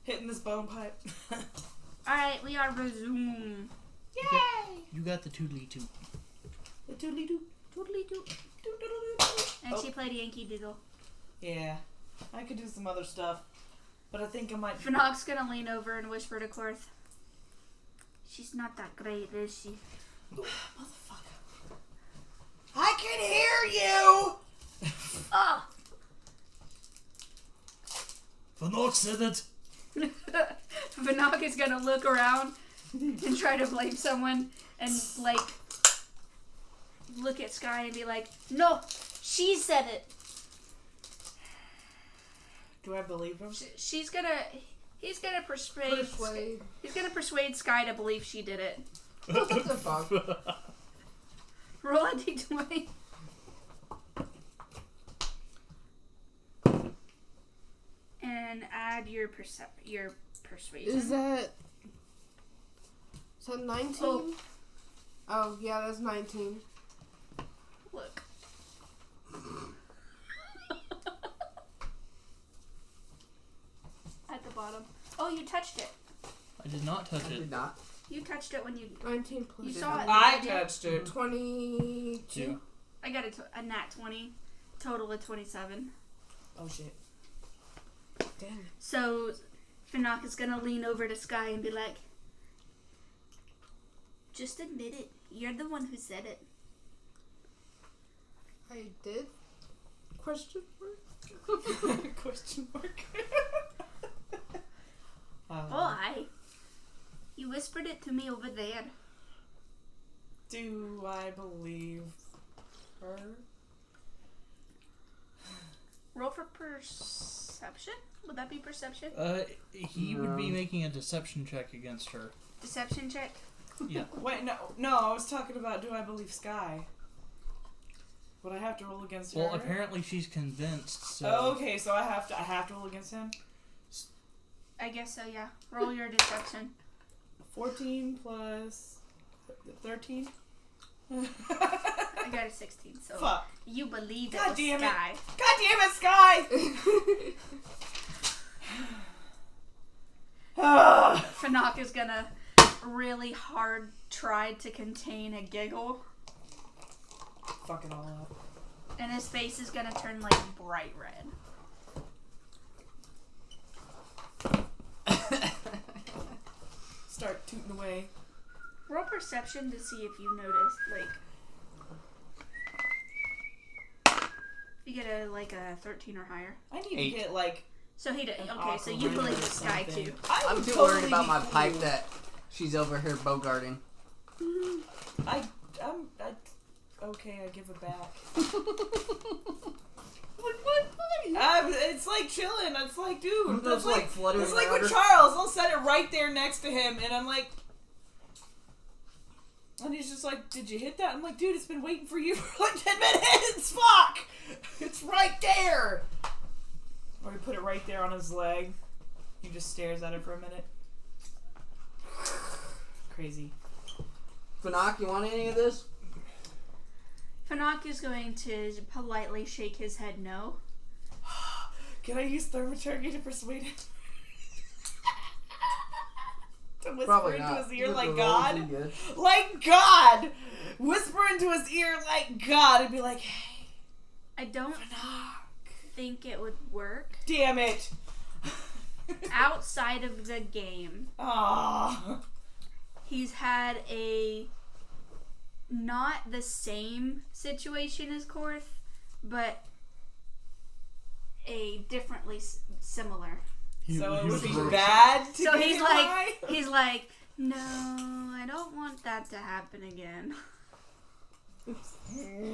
Hitting this bone pipe. Alright, we are resumed. Yay! You got the toodly toot. The toodly doot. Toodly toot. And she played Yankee Doodle. Yeah. I could do some other stuff. But I think I might... Finox's gonna lean over and whisper to Korth. She's not that great, is she? Motherfucker. I can hear you! Oh! Finox said it. Finox is gonna look around and try to blame someone and, like, look at Sky and be like, no, she said it. Do I believe him? He's gonna persuade Sky to believe she did it. What the fuck? Roll a d20. And add your persuasion. Is that 19? Oh, yeah, that's 19. Look. At the bottom. Oh, you touched it. I did not touch I it. did not. You touched it when you... 19 plus You saw it. I touched it. 22. Yeah. I got a nat 20. Total of 27. Oh shit. Damn it. So, Finox is gonna lean over to Sky and be like, just admit it. You're the one who said it. I did? Question mark? Question mark. Why? You whispered it to me over there. Do I believe her? Roll for perception? Would that be perception? He would be making a deception check against her. Deception check? Yeah. Wait, no, I was talking about do I believe Sky? Would I have to roll against her? Well, apparently she's convinced, so... Oh, okay, so I have to roll against him? I guess so, yeah. Roll your deception. 14 plus 13? I got a 16, so... Fuck. You believe God it was damn Sky. it. God damn it, Sky! Finox is gonna really hard try to contain a giggle. Fucking all up. And his face is gonna turn, like, bright red. Start tooting away. Roll perception to see if you noticed, like... If you get a 13 or higher. I need 8. to get, like... So he did. an Okay, so you aquamarine believe or it's Sky, something. too. I I'm would too totally worried about be my cool. pipe that she's over here bogarting. Okay, I give it back. What? It's like chilling. It's like, dude. That's like fluttering It's like around with her. Charles. I'll set it right there next to him, and I'm like, and he's just like, "Did you hit that?" I'm like, "Dude, it's been waiting for you for like 10 minutes. Fuck! It's right there." Or he put it right there on his leg. He just stares at it for a minute. Crazy. Finox, you want any of this? Finox is going to politely shake his head no. Can I use thaumaturgy to persuade him? To whisper Probably into not. his ear Look like at God? those, you good. Like God! Whisper into his ear like God and be like, hey, I don't think it would work. damn it! Outside of the game, Aww. he's had a not the same situation as Korth, but a differently similar. So it would be gross. bad to So get he's him like, high? no, I don't want that to happen again.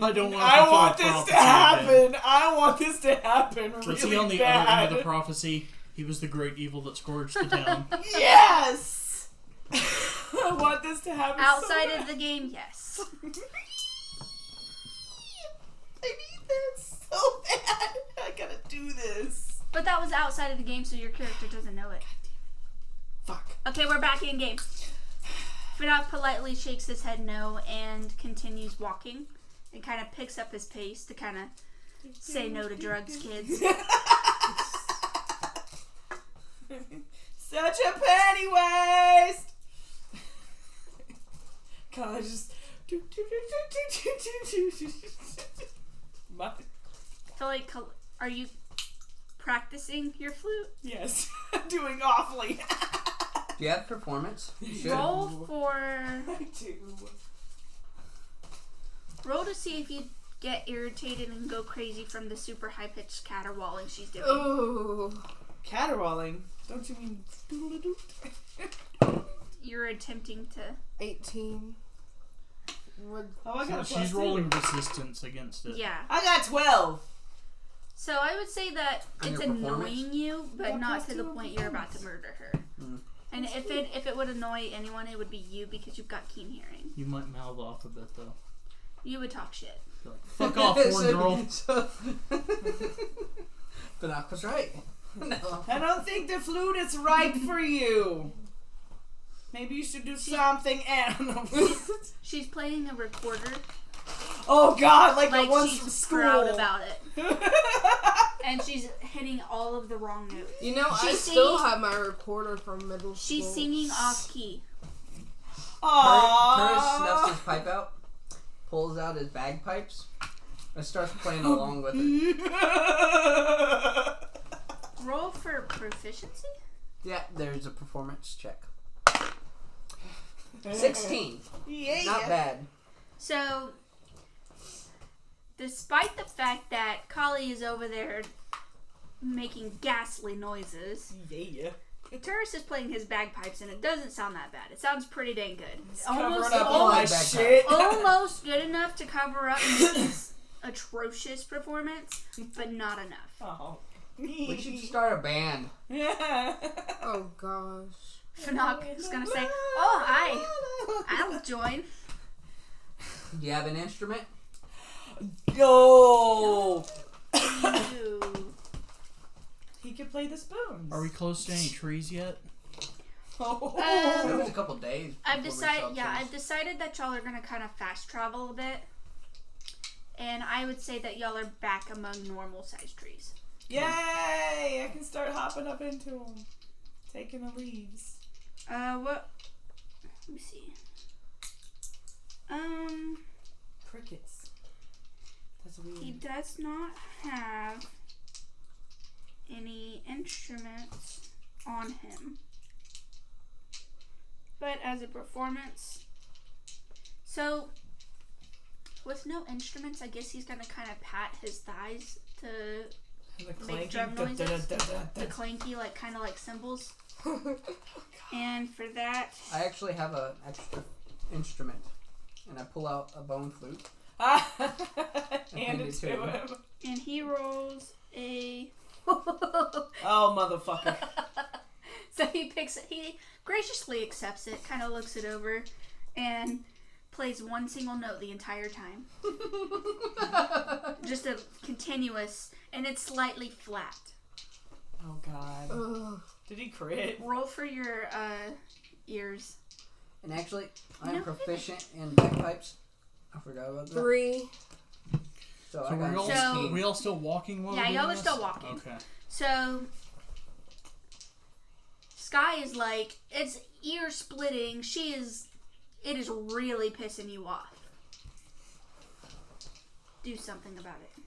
I don't want I to want fulfill this to prophecy happen. again. I want this to happen Let's really see on the bad. other end of the prophecy. He was the great evil that scourged the town. Yes! I want this to happen Outside so of the game, yes. bad. I need this so bad. I gotta do this. But that was outside of the game, so your character doesn't know it. Fuck. Okay, we're back in game. Finox politely shakes his head no and continues walking and kind of picks up his pace to kind of say no to drugs, kids. Such a penny waste! God, I just... I feel like, are you practicing your flute? Yes, doing awfully. Do you have performance? You should. Roll for... I do. Roll to see if you get irritated and go crazy from the super high-pitched caterwauling she's doing. Ooh. Caterwauling? Don't you mean doodle-a-doo? You're attempting to... 18. Would Oh, I got a So plus she's two. rolling resistance against it. Yeah. I got 12. So I would say that On it's your performance? annoying you, but got not plus to the two on point you're about to performance. murder her. Mm. And if it would annoy anyone, it would be you because you've got keen hearing. You might mouth off a bit though. You would talk shit. Be like, fuck off, horn girl. But I was right. No. I don't think the flute is right for you. Maybe you should do something else. She's playing a recorder. Oh God, like the Like ones she's from school. proud about it. And she's hitting all of the wrong notes. You know, I She's still singing- have my recorder from middle school. She's singing off key. Curtis snuffs Aww. his pipe out, pulls out his bagpipes, and starts playing along with it. Roll for proficiency? Yeah, there's a performance check. 16. Yeah. Not bad. So, despite the fact that Kali is over there making ghastly noises, Yeah. Turris is playing his bagpipes and it doesn't sound that bad. It sounds pretty dang good. Covering up all my Bagpipe. shit. Almost good enough to cover up Nikki's atrocious performance, but not enough. Oh. We should start a band. Yeah. Oh gosh. Fanak is gonna say, "Oh, I'll join." Do you have an instrument? Yo. Ooh. He could play the spoons. Are we close to any trees yet? Oh. It was a couple days. I've before we saw decided. Yeah, trees. I've decided that y'all are gonna kind of fast travel a bit, and I would say that y'all are back among normal sized trees. Yay! I can start hopping up into them, taking the leaves. What? Let me see. Crickets. That's weird. He does not have any instruments on him. But as a performance, so with no instruments, I guess he's gonna kind of pat his thighs to And the make clanky, drum noises. The da. clanky, like kind of like cymbals. And for that, I actually have an extra instrument, and I pull out a bone flute. Hand it to him. and he rolls a. Oh, motherfucker. So he picks it. He graciously accepts it, kind of looks it over, and plays one single note the entire time. Just a continuous, and it's slightly flat. Oh, God. Ugh. Did he crit? Roll for your ears. And actually, I am No. proficient in bagpipes. I forgot about that. 3. So I So got we're all, 16. we all still walking while Yeah, we're y'all doing are this? still walking. Okay. So Sky is like, it's ear splitting. It is really pissing you off. Do something about it.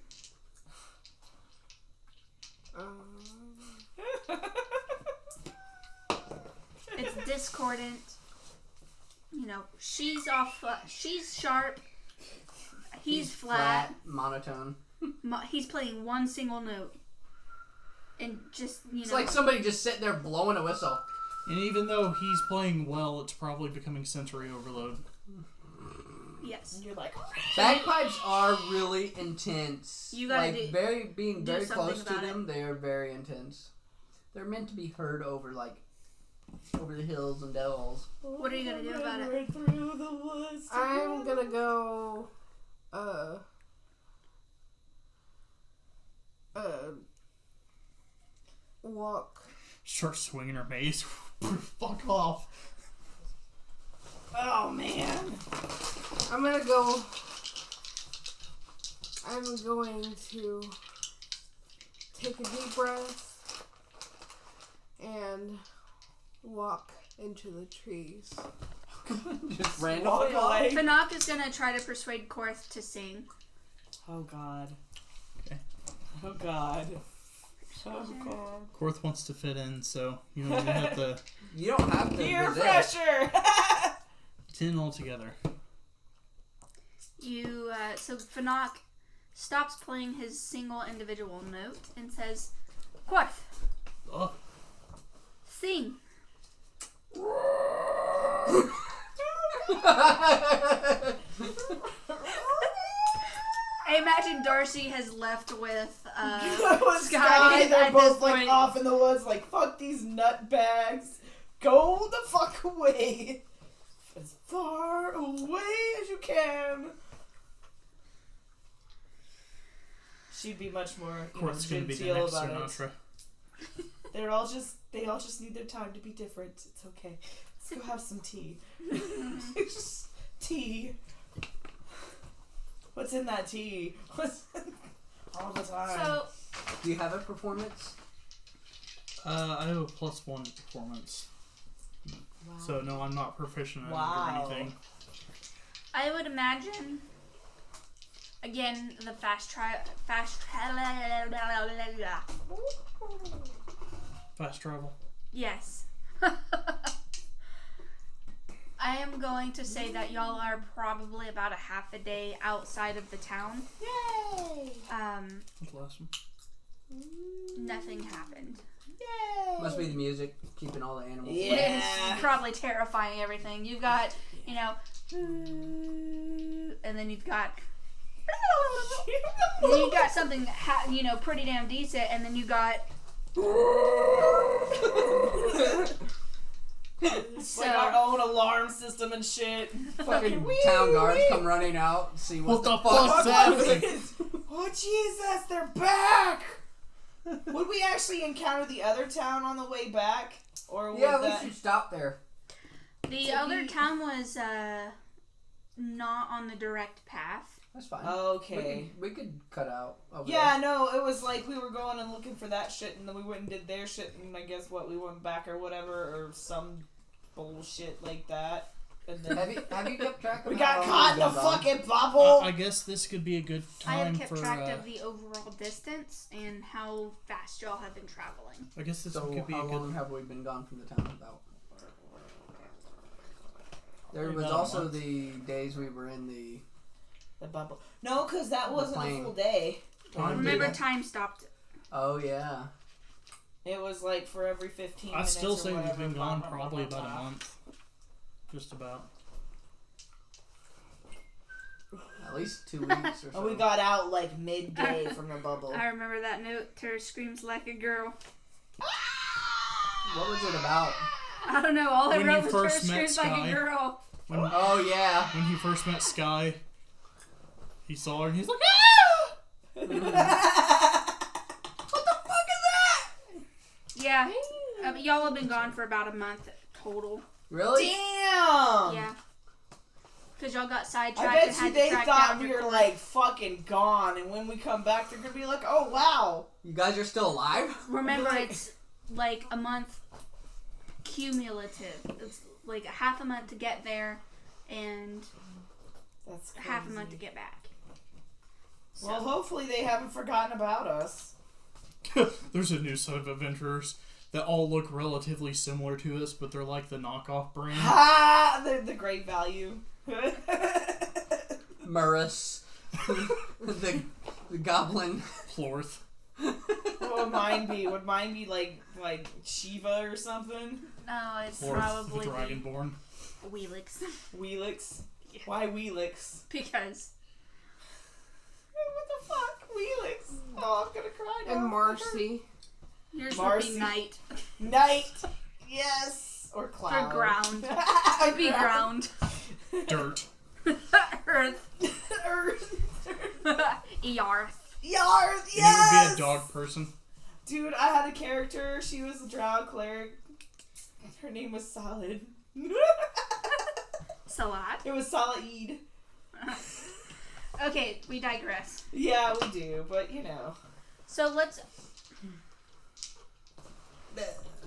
It's discordant. You know, she's off. She's sharp. He's flat. monotone. He's playing one single note, and just It's like somebody just sitting there blowing a whistle. And even though he's playing well, it's probably becoming sensory overload. yes. You're like, Bagpipes are really intense. You gotta like being do very something close to about them. They are very intense. They're meant to be heard over the hills and dells. What are you gonna do about it? Right through the woods. I'm gonna go. Walk. Start swinging her mace. Fuck off. Oh, man. I'm gonna go. I'm going to take a deep breath and walk into the trees. Just ran Walk away. Fanak is gonna try to persuade Korth to sing. Oh god. Okay. Oh god. Oh god. Korth wants to fit in, so you know you have to You don't have to Peer resist. pressure! 10 altogether. So Fanak stops playing his single individual note and says, Korth, Oh, sing. I imagine Darcy has left with Sky, they're at both this like point. off in the woods, like, fuck these nut bags. Go the fuck away. As far away as you can. She'd be much more Korth's gonna be the genteel next about Sinatra. it. They all just need their time to be different. It's okay. Let's go have some tea. Just tea. What's in that tea? All the time. So, Do you have a performance? I have a +1 performance. Wow. So no, I'm not proficient at it Wow. or anything. I would imagine, again, the fast travel. Yes. I am going to say that y'all are probably about a half a day outside of the town. Yay! Bless him. Nothing happened. Yay! Must be the music keeping all the animals. Yeah. It's probably terrifying everything. You've got, and then you've got, and then you've got something, pretty damn decent, and then you got. It's like our own alarm system and shit. Fucking town guards come running out, see what the fuck's fuck's happening? Oh Jesus, they're back! Would we actually encounter the other town on the way back? Or would Yeah, we that... should stop there. The other town was not on the direct path. That's fine. Okay. We could cut out over Yeah, no, it was like we were going and looking for that shit and then we went and did their shit and I guess we went back or whatever or some bullshit like that. And there. then Have you kept track of we how got long caught in we've the been gone? fucking bubble! I guess this could be a good I have time kept for. track of the overall distance and how fast y'all have been traveling. I guess this So could be how a good. long have we been gone from the town about? There Probably was about a also month. the days we were in the... The bubble. No, because that wasn't a plane. full day. Time Remember, that? time stopped. Oh, yeah. It was like for every 15 I'd minutes. still or say we've whatever, been gone blah, blah, probably blah, about a blah. month. Just about. At least 2 weeks or so. Oh, we got out like midday from the bubble. I remember that note. Ter screams like a girl. What was it about? I don't know. All I When wrote you was Ter first met screams like Sky. a girl. When, Oh, yeah. when he first met Sky, he saw her and he's like, What the fuck is that? Yeah. Y'all have been gone for about a month total. Really? Damn! Yeah. Because y'all got I sidetracked bet and you had to they track thought down we your were corpse. like fucking gone, and when we come back, they're gonna be like, "Oh wow!" You guys are still alive? Remember, Like- it's like a month cumulative. It's like a half a month to get there and That's crazy. half a month to get back. So, Well, hopefully they haven't forgotten about us. there's a new set of adventurers that all look relatively similar to us, but they're like the knockoff brand. Ha! The great value. Murus. the goblin. Florth. What would mine be? Would mine be like Shiva or something? no, it's Florth, the probably Dragonborn. Wheelix. Wheelix? Yeah. Why Wheelix? Because What the fuck? Wheelix? Oh, I'm gonna cry now. And Marcy. yours Marcy. would be night. Night. Yes. Or cloud. For ground. It'd be ground. Dirt. Earth. Earth. Yarth. Yarth. And Yes. you would be a dog person. Dude, I had a character. She was a drow cleric. Her name was Solid. Salat. It was Salaid. Okay, we digress. Yeah, we do, but you know. So let's.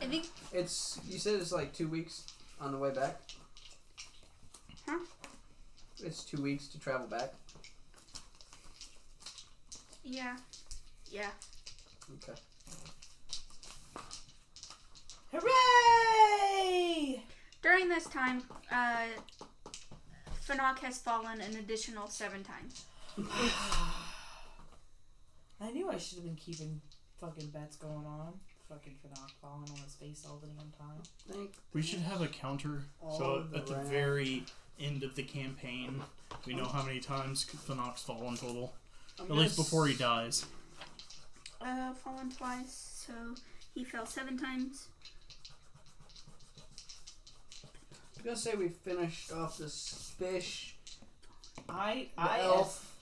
I think. You said it's like 2 weeks on the way back? Huh? It's 2 weeks to travel back? Yeah. Yeah. Okay. Hooray! During this time, Fanak has fallen an additional 7 times. I knew I should have been keeping fucking bets going on. Fucking Fanak falling on his face all the damn time. We should have a counter. So at the very end of the campaign, we know how many times Fanak's fallen total. At least before he dies. Fallen twice, so he fell 7 times. I'm gonna say we finished off this fish, The elf, elf.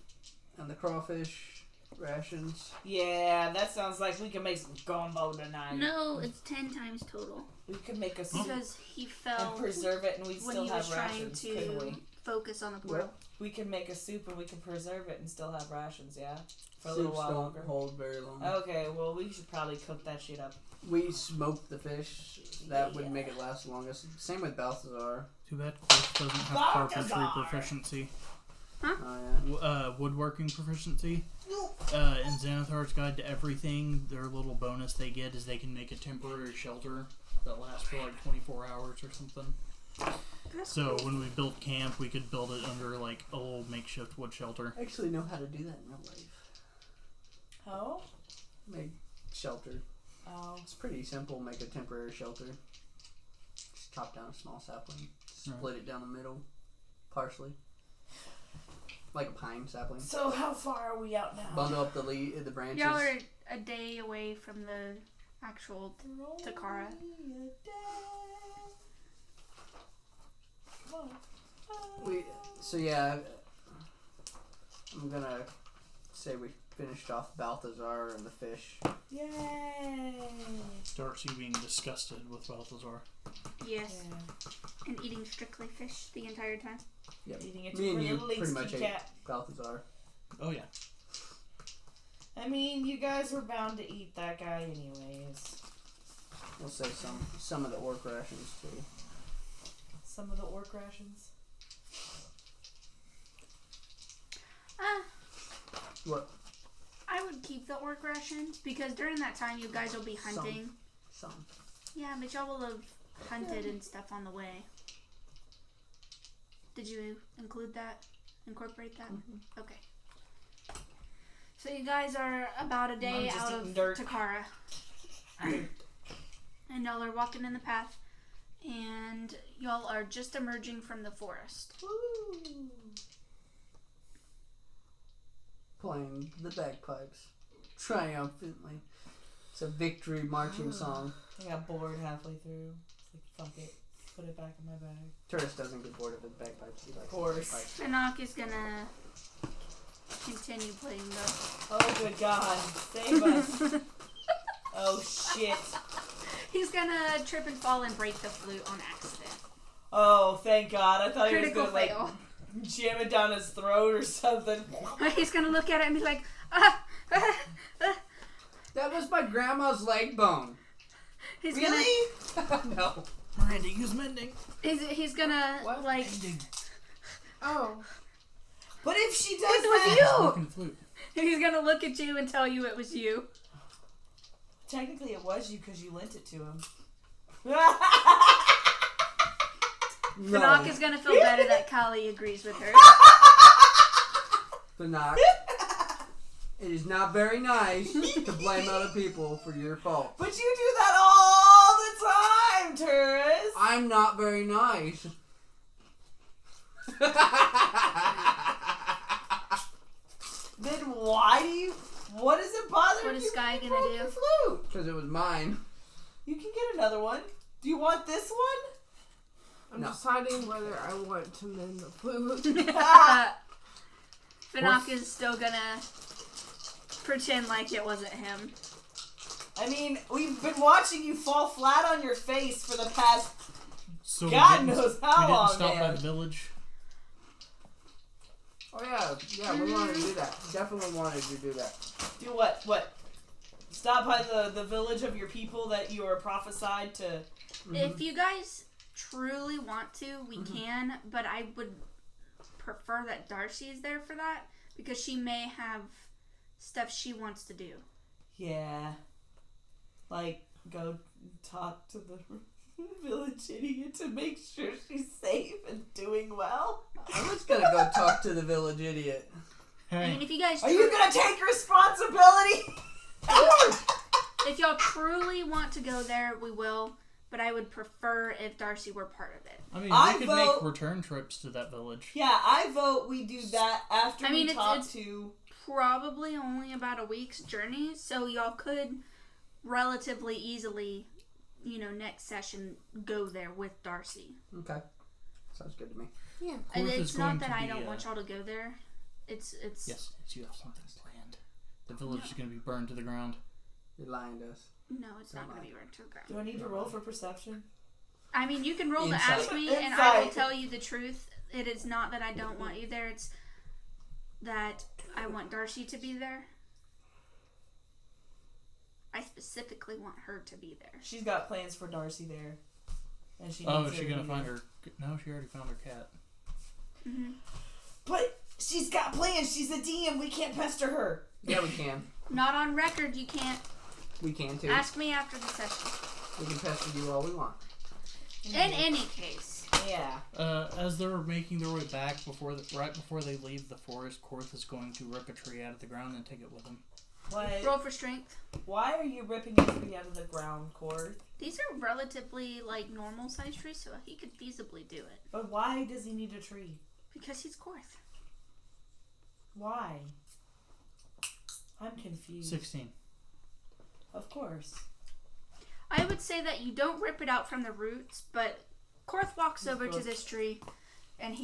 and the crawfish rations. Yeah, that sounds like we can make some gumbo tonight. No, it's 10 times total. We could make a soup Because he fell and preserve it, and we when still he have was trying rations, couldn't to we? focus on the portal. We can make a soup and we can preserve it and still have rations, yeah? For a Soups little while don't longer. hold very long. Okay, well, we should probably cook that shit up. We smoked the fish. That would make it last longest. Same with Balthazar. Too bad Cliff doesn't have carpentry Balthazar! proficiency. Oh yeah. Woodworking proficiency. In Xanathar's Guide to Everything, their little bonus they get is they can make a temporary shelter that lasts for like 24 hours or something. So when we built camp, we could build it under like a little makeshift wood shelter. I actually know how to do that in real life. Oh? Make shelter. Oh. It's pretty simple. Make a temporary shelter. Just chop down a small sapling. Split it down the middle. Partially. Like a pine sapling. So how far are we out now? Bundle up the branches. Y'all are a day away from the actual Takara. I'm gonna say we finished off Balthazar and the fish. Yay! Darcy being disgusted with Balthazar. Yes. Yeah. And eating strictly fish the entire time. Yep. Eating it Me and for you the pretty much ate cat. Balthazar. Oh yeah. I mean, you guys were bound to eat that guy anyways. We'll say some of the orc rations too. Some of the orc rations. What? I would keep the orc rations because during that time you guys will be hunting. Some. Yeah, but y'all will have hunted and stuff on the way. Did you include that? Incorporate that? Mm-hmm. Okay. So you guys are about a day out of Takara. And y'all are walking in the path. And y'all are just emerging from the forest. Woo! Playing the bagpipes. Triumphantly. It's a victory marching song. I got bored halfway through. It's like, fuck it. Put it back in my bag. Tourist doesn't get bored of his bagpipes. He likes Of course. bagpipes. Fanak is gonna continue playing though. Oh, good God. Save us. Oh, shit. He's gonna trip and fall and break the flute on accident. Oh, thank God. I thought Critical he was gonna, fail. jam it down his throat or something. He's gonna look at it and be like, That was my grandma's leg bone. He's Really? No. Miranda, use mending. He's gonna What? like. Mending. Oh. But if she does It was that... you! Fucking flute. He's gonna look at you and tell you it was you. Technically, it was you because you lent it to him. Fanak is gonna feel better that Kali agrees with her. Fanak. It is not very nice to blame other people for your fault. But you do that all the time, tourist. I'm not very nice. Then why do you... What does it bother What you is if Sky you gonna broke do? your flute? Because it was mine. You can get another one. Do you want this one? I'm No. deciding whether I want to mend the flute. Fanak is still gonna pretend like it wasn't him. I mean, we've been watching you fall flat on your face for the past... So God we didn't, knows how we long, didn't stop by man. the village. Oh yeah, we wanted to do that. Definitely wanted to do that. Do what? What? Stop by the village of your people that you are prophesied to. If you guys truly want to, we can, but I would prefer that Darcy is there for that because she may have stuff she wants to do. Yeah. Like, go talk to the village idiot to make sure she's safe and doing well. I was gonna go talk to the village idiot. I mean, if you guys... Are you gonna take responsibility? If y'all truly want to go there, we will. But I would prefer if Darcy were part of it. I mean, I we could vote- make return trips to that village. Yeah, I vote we do that after I mean, we it's- talk it's- to... Probably only about a week's journey, so y'all could relatively easily, next session go there with Darcy. Okay. Sounds good to me. Yeah. And Korth it's is not going that to I be, don't want y'all to go there. It's Yes, you have something planned. The village is going to be burned to the ground. You're lying to us. No, it's not going to be burned to the ground. Do I need to roll for perception? I mean, you can roll to Insight. ask me, and I will Insight. tell you the truth. It is not that I don't want you there. It's that I want Darcy to be there. I specifically want her to be there. She's got plans for Darcy there. And she Oh, needs is she her to going to be find there. her... No, she already found her cat. Mm-hmm. But she's got plans. She's a DM. We can't pester her. Yeah, we can. Not on record. You can't. We can too. Ask me after the session. We can pester you all we want. In any case. Yeah. As they're making their way back, right before they leave the forest, Korth is going to rip a tree out of the ground and take it with him. What? Roll for strength. Why are you ripping a tree out of the ground, Korth? These are relatively, normal size trees, so he could feasibly do it. But why does he need a tree? Because he's Korth. Why? I'm confused. 16. Of course. I would say that you don't rip it out from the roots, but Korth walks over to Korth. this tree, and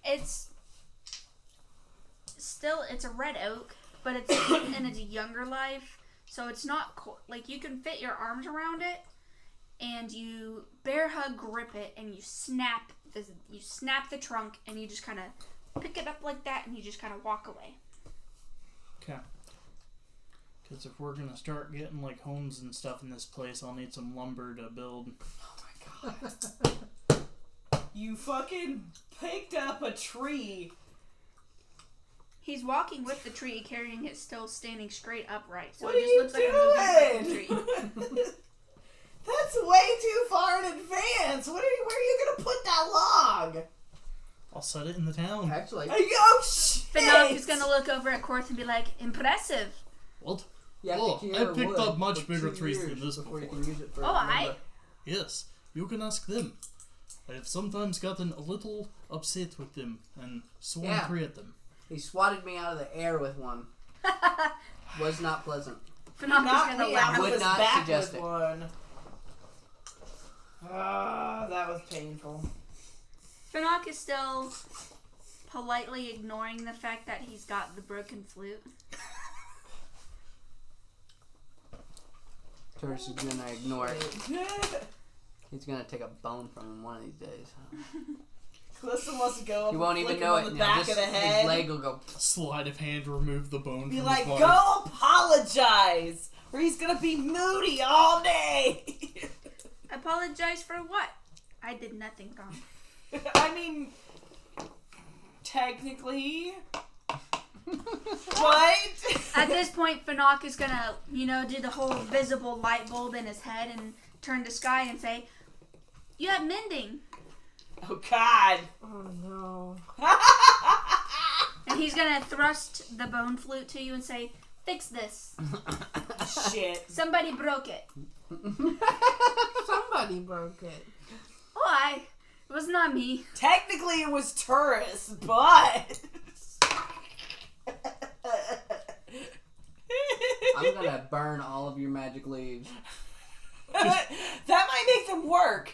it's a red oak, but it's in its younger life, so it's not you can fit your arms around it, and you bear hug grip it, and you snap the trunk, and you just kind of pick it up like that, and you just kind of walk away. Okay. Because if we're going to start getting, homes and stuff in this place, I'll need some lumber to build. Oh my god. You fucking picked up a tree. He's walking with the tree, carrying it still standing straight upright, so What it are just you looks like a moving doing? tree. That's way too far in advance. Where are you gonna put that log? I'll set it in the town. Actually, Oh shit! Fanog is gonna look over at Korth and be like, "Impressive." What? you have Oh, to clear I picked wood up much for bigger 2 trees than years this before you before. can use it for Oh, lumber. Yes, you can ask them. I have sometimes gotten a little upset with them and sworn Yeah. free at them. He swatted me out of the air with one. Was not pleasant. Fanog is Knocked gonna me laugh. out of Would his not back suggest with it. one. Ah, that was painful. Fanog is still politely ignoring the fact that he's got the broken flute. Turris is gonna ignore it. He's gonna take a bone from him one of these days. Calista wants to go up He won't and even flick him know on it. the Now, back just of the his head. leg will go. Sleight of hand, remove the bone Be from like, his body. go apologize, or he's gonna be moody all day. Apologize for what? I did nothing wrong. I mean, technically, what? At this point, Fanog is gonna, do the whole visible light bulb in his head and turn to Sky and say, "You have mending." Oh God! Oh no. And he's gonna thrust the bone flute to you and say, "Fix this. Shit! Somebody broke it." Somebody broke it. Oh, it was not me. Technically, it was Turris, but I'm gonna burn all of your magic leaves. that might make them work.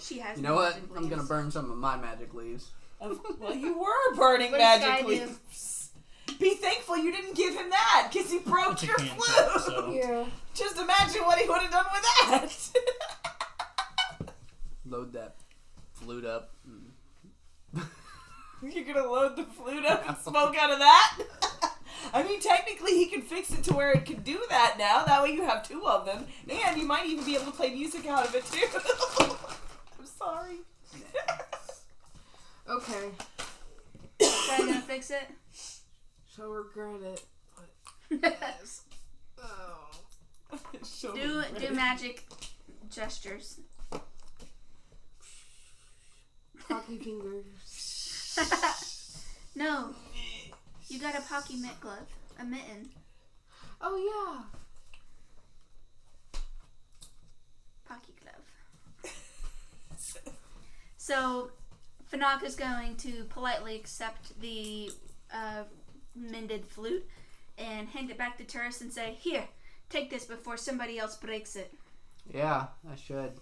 She has. You know what? magic I'm gonna leaves. burn some of my magic leaves. Well, you were burning What does Sky magic do? leaves. Be thankful you didn't give him that, because he broke It's a your cantrip, flute. so- Yeah. Just imagine what he would have done with that. Load that flute up. You're gonna load the flute up and smoke out of that? I mean, technically, he can fix it to where it can do that now. That way you have 2 of them. And you might even be able to play music out of it, too. I'm sorry. Okay. Try to fix it. She'll regret it. Oh. Do magic gestures. Pocky fingers. No. You got a Pocky mitt glove. A mitten. Oh yeah. Pocky glove. So, Fanak is going to politely accept the mended flute and hand it back to Turris and say, "Here, take this before somebody else breaks it." Yeah, I should.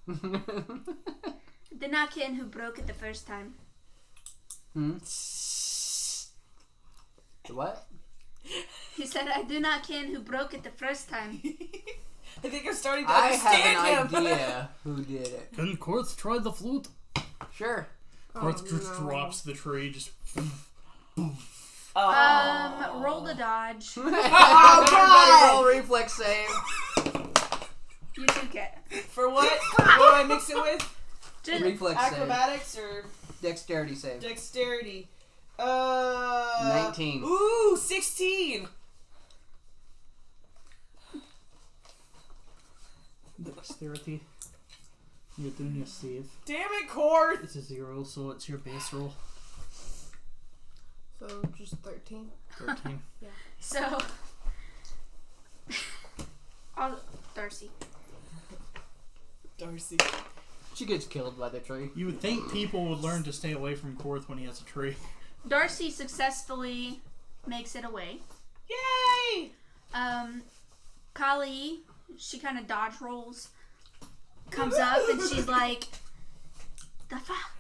The not ken who broke it the first time. The what? He said, "I do not ken who broke it the first time." I think I'm starting to I understand have him. an idea who did it. Can Korth try the flute? Sure. Korth Oh, just no. drops the tree, just... Roll the dodge. Everybody roll reflex save. You two get. For what? What do I mix it with? Just, Reflex save. Acrobatics or Dexterity save. dexterity? 19. Ooh, 16. Dexterity. You're doing a save. Damn it, Cord. It's a 0, so it's your base roll. So just 13. 13. so, Darcy. Darcy. She gets killed by the tree. You would think people would learn to stay away from Korth when he has a tree. Darcy successfully makes it away. Yay! Kali, she kind of dodge rolls, comes up, and she's like, "The fuck?"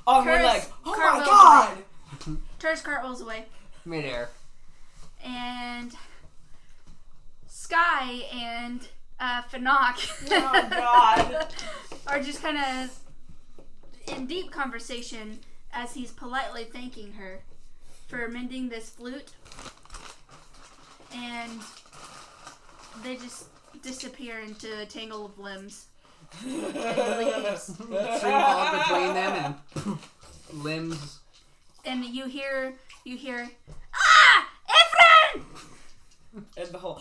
On one Curse, leg. Oh my cartwheels god! Turns cartwheels away. Midair. And Sky and Fanak Oh god. are just kind of in deep conversation as he's politely thanking her for mending this flute. And they just disappear into a tangle of limbs. And leaves. Tree falls between them and limbs. And you hear, "Ah! Ephraim!" And the whole.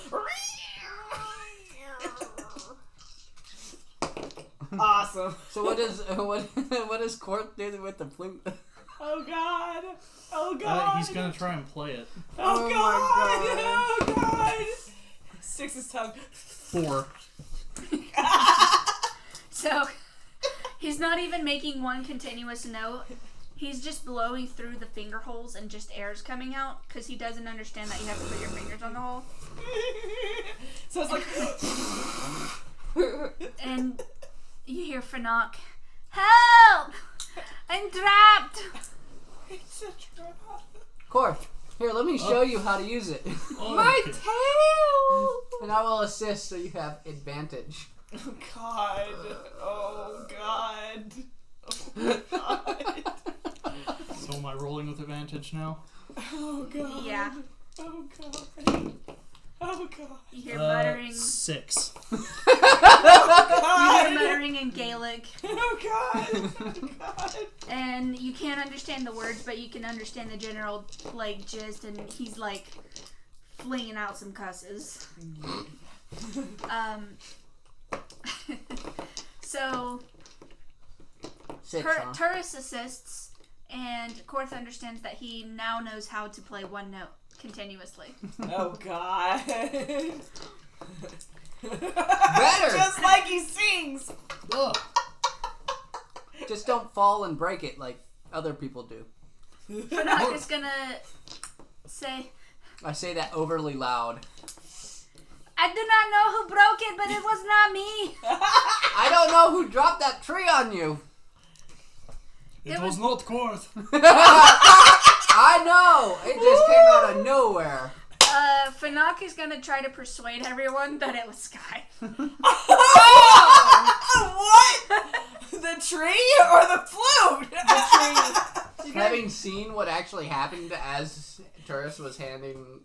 Awesome. So what does Korth do with the flute? Oh god. Oh god. He's gonna try and play it. Oh, Oh god. my Oh god. Sticks his tongue. 4. So he's not even making one continuous note. He's just blowing through the finger holes and just air's coming out because he doesn't understand that you have to put your fingers on the hole. So it's like. And you hear Fanak, "Help! I'm trapped!" It's a trap. Korth, here, let me show you how to use it. Oh, My okay. tail! And I will assist so you have advantage. Oh god. Oh god. Oh god. So am I rolling with advantage now? Oh god. Yeah. Oh god. Oh god. You hear muttering. 6. You hear muttering in Gaelic, Oh god. Oh god. and you can't understand the words, but you can understand the general gist. And he's like flinging out some cusses. So Six, huh? Turris assists, and Korth understands that he now knows how to play one note continuously. Oh god. Better! Just like he sings. Ugh. Just don't fall and break it like other people do. Fanak is gonna say, I say that overly loud. "I do not know who broke it, but it was not me." I don't know who dropped that tree on you. It was not Korth. I know! It just came out of nowhere. Fanak is gonna try to persuade everyone that it was Sky. What? The tree or the flute? The tree. Having seen what actually happened as Turris was handing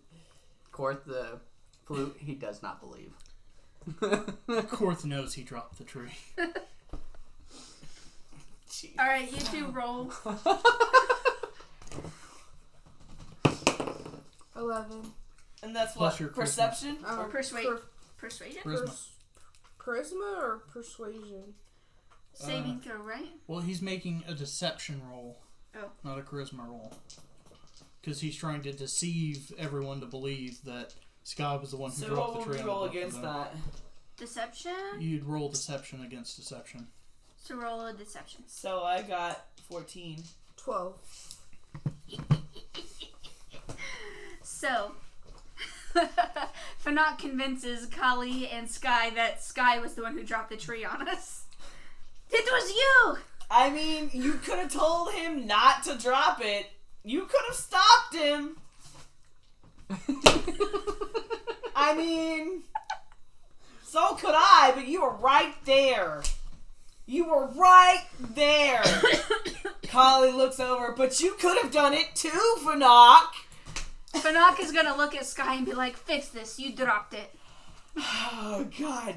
Korth the flute, he does not believe. Korth knows he dropped the tree. Alright, you two roll. 11. And that's Plus what? your Perception? Um, Persuasion? Charisma. Charisma or persuasion? Saving throw, right? Well, he's making a deception roll. Oh. Not a charisma roll. Because he's trying to deceive everyone to believe that Scott was the one who So dropped what the would tree. we roll against that? Deception? You'd roll deception against deception. So roll a deception. So I got 14. 12. So, Fanat convinces Kali and Sky that Sky was the one who dropped the tree on us. It was you! I mean, you could have told him not to drop it. You could have stopped him. I mean, so could I, but you were right there. You were right there. Kali looks over, but you could have done it too, Fanak. Fanak is gonna look at Sky and be like, fix this, you dropped it. Oh, God.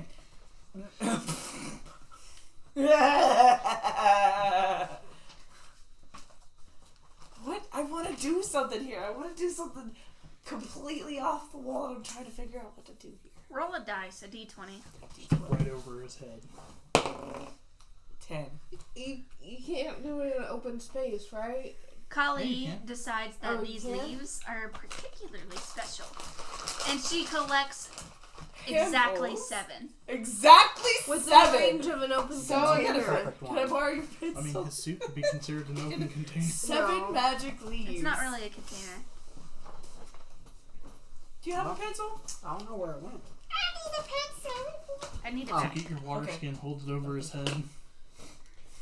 What? I want to do something here. I want to do something completely off the wall, and I'm trying to figure out what to do here. Roll a dice, a d20. Right over his head. 10. You can't do it in an open space, right? Kali Yeah, you can. decides that Oh, you these can? leaves are particularly special. And she collects exactly Handfuls? 7. Exactly With the 7. range of an open So I gotta, container. Perfect can I one. borrow your I mean, pencil? his suit could be considered an open container. 7 No. magic leaves. It's not really a container. Do you have a pencil? I don't know where it went. I need it Oh. back. Get your water Okay. skin, hold it over his head.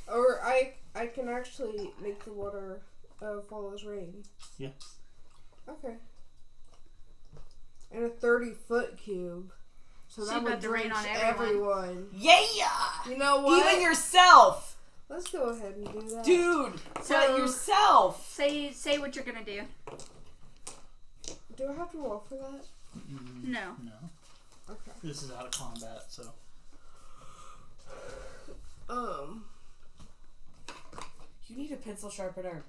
Or I can actually make the water fall as rain. Yeah. Okay. And a 30-foot cube. So So that you would got the rain drench on everyone. Yeah! You know what? Even yourself! Let's go ahead and do that. Dude! So- But yourself! Say what you're gonna do. Do I have to roll for that? No. No. Okay. This is out of combat, so. You need a pencil sharpener.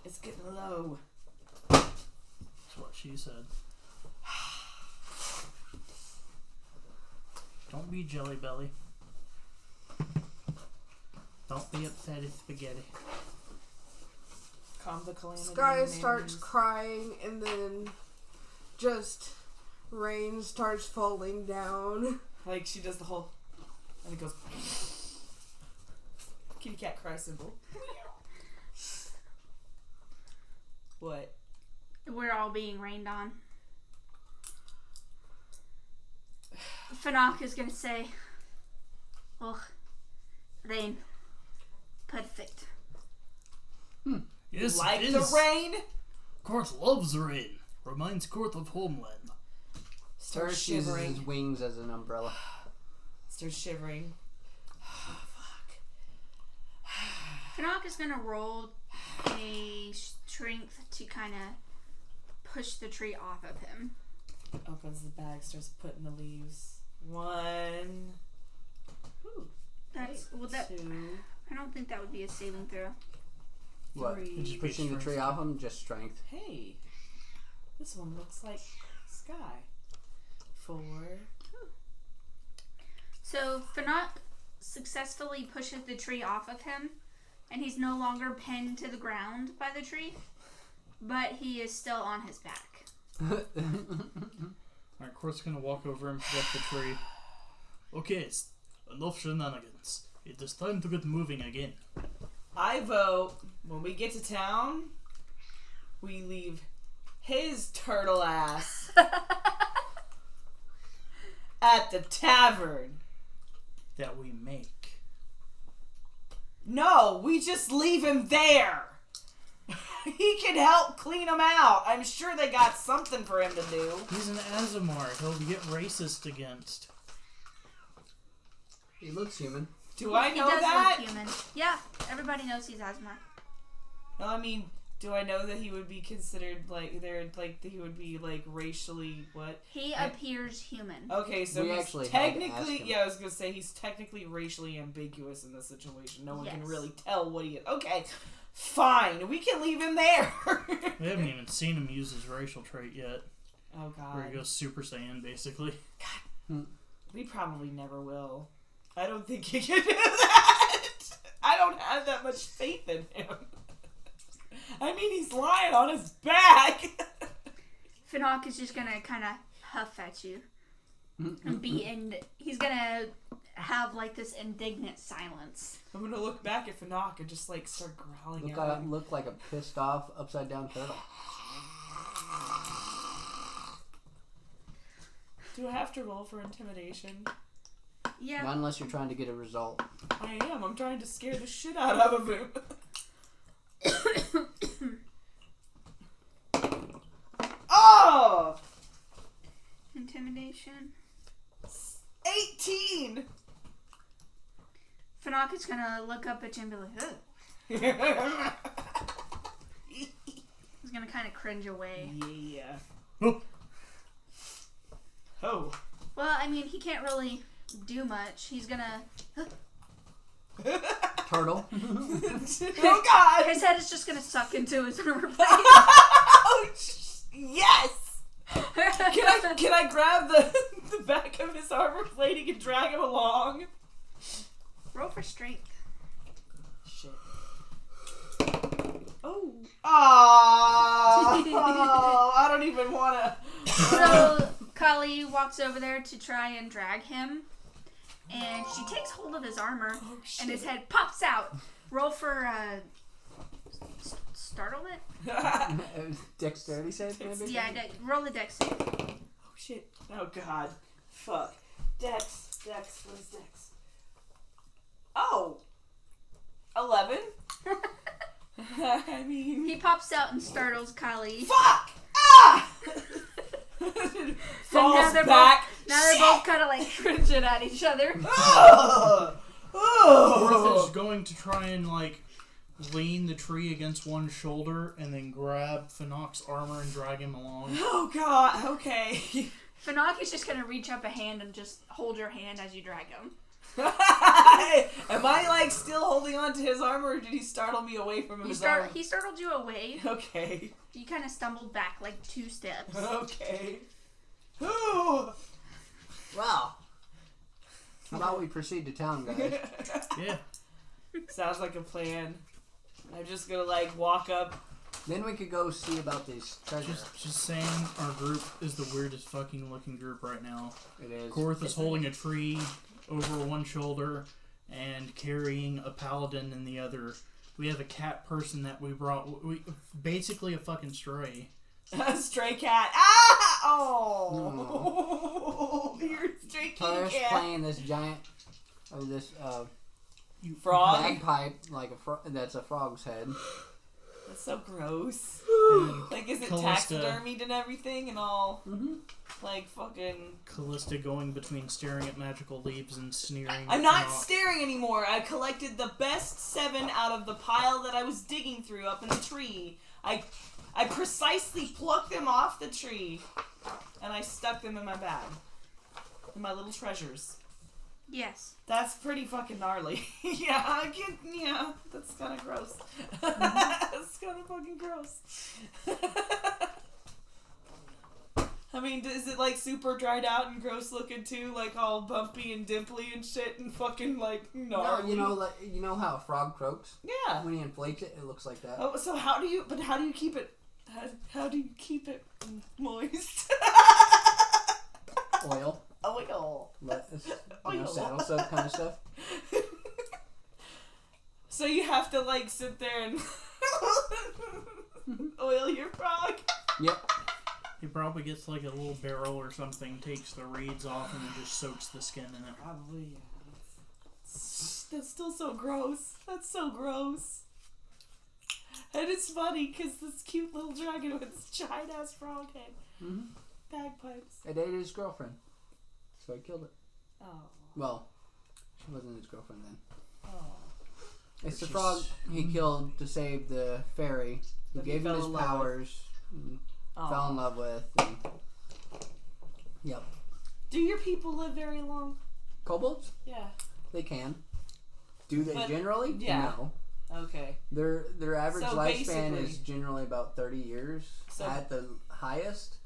It's getting low. That's what she said. Don't be jelly belly. Don't be upset at spaghetti. Calm the calamity. Sky starts mayonnaise. crying and then just rain starts falling down. Like she does the whole, and it goes. Kitty cat cry symbol. What? We're all being rained on. Fanak is gonna say, "Oh, rain, perfect." Yes, Like it the is. rain? Korth loves rain. Reminds Korth of homeland. Starts Turris uses his shivering. wings as an umbrella. Starts shivering. Oh, fuck. Fanak is gonna roll a strength to kind of push the tree off of him. Opens the bag, starts putting the leaves. 1. Ooh, That's well. That 2. I don't think that would be a saving throw. What? 3. It just Pushing the tree off him, just strength. Hey, this one looks like sky. 4. So Fanak successfully pushes the tree off of him, and he's no longer pinned to the ground by the tree, but he is still on his back. Alright, Korth's gonna walk over and pick up the tree. Okay, enough shenanigans. It is time to get moving again. I vote when we get to town, we leave his turtle ass at the tavern. That we make. No, we just leave him there. He can help clean them out. I'm sure they got something for him to do. He's an Azamar. He'll get racist against. He looks human. Do I know he does that? look human. Yeah, everybody knows he's Asmar. No, I mean, do I know that he would be considered he would be racially what? He appears human. Okay, so We he's actually had to ask technically him. I was gonna say he's technically racially ambiguous in this situation. No one can Yes. really tell what he is. Okay, fine, we can leave him there. We haven't even seen him use his racial trait yet. Oh Where he god, goes Super Saiyan, basically. we probably never will. I don't think he can do that. I don't have that much faith in him. I mean, he's lying on his back. Finok is just gonna kind of huff at you. And he's gonna have this indignant silence. I'm gonna look back at Fanak and just start growling at him. Look like a pissed off upside down turtle. Do I have to roll for intimidation? Yeah. Not unless you're trying to get a result. I am. I'm trying to scare the shit out of him. Oh! Intimidation. 18! Finok is gonna look up at you and be like, ugh. He's gonna kind of cringe away. Yeah. Oh. Oh. Well, I mean, he can't really do much. He's gonna. Turtle. Oh god! His head is just gonna suck into his armor plate. Oh, yes! Can I grab the back of his armor plating and drag him along? Roll for strength. Shit. Oh. Oh, I don't even want to. So Kali walks over there to try and drag him, and she takes hold of his armor, Oh, shit. and his head pops out. Roll for startlement. Dexterity save, maybe? Yeah, roll the dex save. Oh shit. Oh god. Fuck. Dex. What is Dex? Oh. 11? I mean. He pops out and startles Kali. Fuck! Ah! Falls now they're back. Now they're both kind of cringing at each other. Oh! Ortha's going to try and lean the tree against one shoulder and then grab Finok's armor and drag him along. Oh god, okay. Finok is just gonna reach up a hand and just hold your hand as you drag him. Am I still holding on to his armor, or did he startle me away from his armor? He startled you away. Okay. You kind of stumbled back 2 steps. Okay. Ooh. Wow. How about we proceed to town, guys? Yeah. Sounds like a plan. I'm just gonna walk up. Then we could go see about these treasures. Just saying, our group is the weirdest fucking looking group right now. It is. Korth is holding a tree over one shoulder and carrying a paladin in the other. We have a cat person that we brought. Basically a fucking stray. A stray cat. Ah! Oh. You're a stray Tyler's cat. playing this giant, this Frog? bagpipe that's a frog's head. That's so gross. And Is it Callista- taxidermied and everything and all? Mm-hmm. Fucking... Callista going between staring at magical leaves and sneering. I'm at not Finok. staring anymore. I collected the best 7 out of the pile that I was digging through up in the tree. I precisely plucked them off the tree, and I stuck them in my bag. In my little treasures. Yes. That's pretty fucking gnarly. Yeah, that's kind of gross. That's kind of fucking gross. I mean, is it super dried out and gross looking too? All bumpy and dimply and shit and fucking gnarly? No, you know how a frog croaks? Yeah. When he inflates it, it looks like that. Oh, so how do you keep it, how do you keep it moist? Oil. Oil. Saddle soap kind of stuff. So you have to sit there and oil your frog? Yep. He probably gets a little barrel or something, takes the reeds off, and then just soaks the skin in it. Probably, yeah. That's still so gross. That's so gross. And it's funny because this cute little dragon with this giant ass frog head. Mm-hmm. Bagpipes. I dated his girlfriend. So I killed it. Oh. Well, She wasn't his girlfriend then. Oh. It's the frog he killed to save the fairy, who That he gave him fell his in love with. powers, and Oh. fell in love with. And, yep. Do your people live very long? Kobolds? Yeah. They can. Do they But- generally? yeah. No. Okay. Their average So lifespan basically- is generally about 30 years So- at the highest,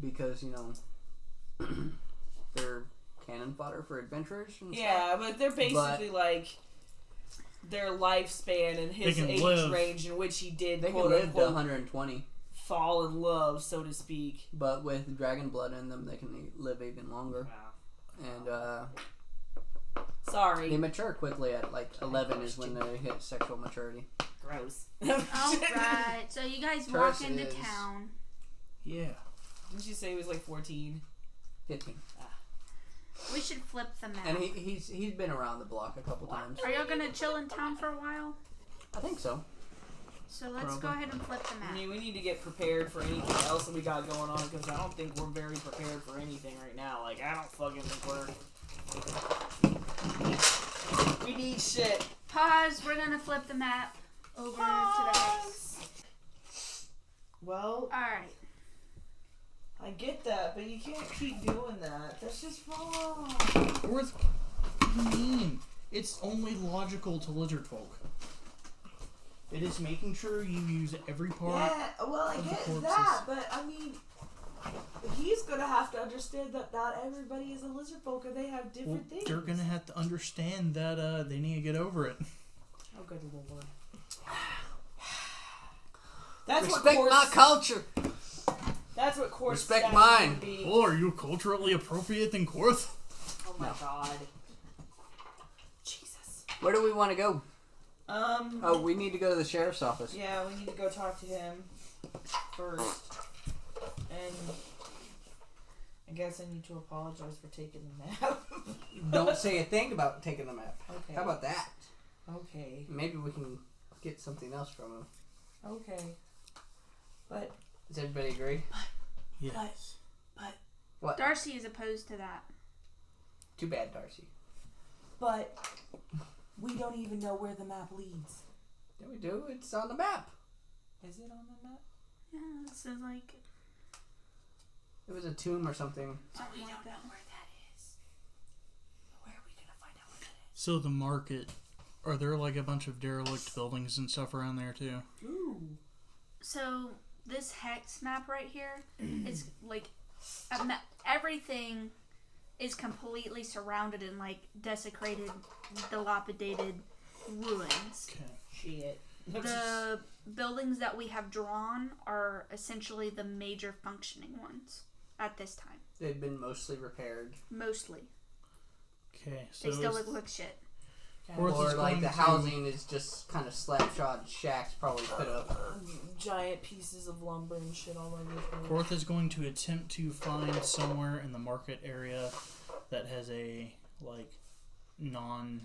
because they're cannon fodder for adventurers and Yeah, but they're basically like their lifespan and his can age live. range in which he did They can quote live to unquote 120, fall in love, so to speak. but with dragon blood in them, they can live even longer. Wow. And Sorry. they mature quickly at like 11 is when they hit sexual maturity. Gross. Alright, so you guys walk Terse into is- town. Yeah. Didn't you say he was like 14? 15. We should flip the map. And he's been around the block a couple times. Are y'all gonna chill in town for a while? I think so. So let's go Probably. ahead and flip the I map. mean, we need to get prepared for anything else that we got going on, because I don't think we're very prepared for anything right now. Like, I don't fucking think we need shit. Pause. We're gonna flip the map over to the house. Well, Alright. I get that, but you can't keep doing that. That's just wrong. What do you mean? It's only logical to lizard folk. It is making sure you use every part. Yeah, well, I of the get corpses. that, but I mean, he's gonna have to understand that not everybody is a lizard folk, and they have Well, different things. they're gonna have to understand that they need to get over it. Oh, good lord. That's Respect what my course. culture. That's what course. Respect status mine. would be. Oh, are you culturally appropriate than Korth? Oh my No. god. Jesus. Where do we want to go? Oh, we need to go to the sheriff's office. yeah, we need to go talk to him first, and I guess I need to apologize for taking the map. Don't say a thing about taking the map. Okay. How about that? Okay. Maybe we can get something else from him. Okay. But Does everybody agree? Yes. What? Darcy is opposed to that. Too bad, Darcy. But we don't even know where the map leads. Yeah, we do. It's on the map. Is it on the map? Yeah, this is like. It was a tomb or something. Something like that. where that is. Where are we gonna find out where that So the market, are there like a bunch of derelict buildings and stuff around there too? is? Ooh. So this hex map right here is like everything is completely surrounded in like desecrated, dilapidated ruins. Okay. Shit. The buildings that we have drawn are essentially the major functioning ones at this time. They've been mostly repaired. Mostly. Okay. So They still is- look like shit. Korth Or is like going the to- housing is just kind of slapshod shacks probably put up. Giant pieces of lumber and shit all over the place. Korth is going to attempt to find somewhere in the market area that has a like non-use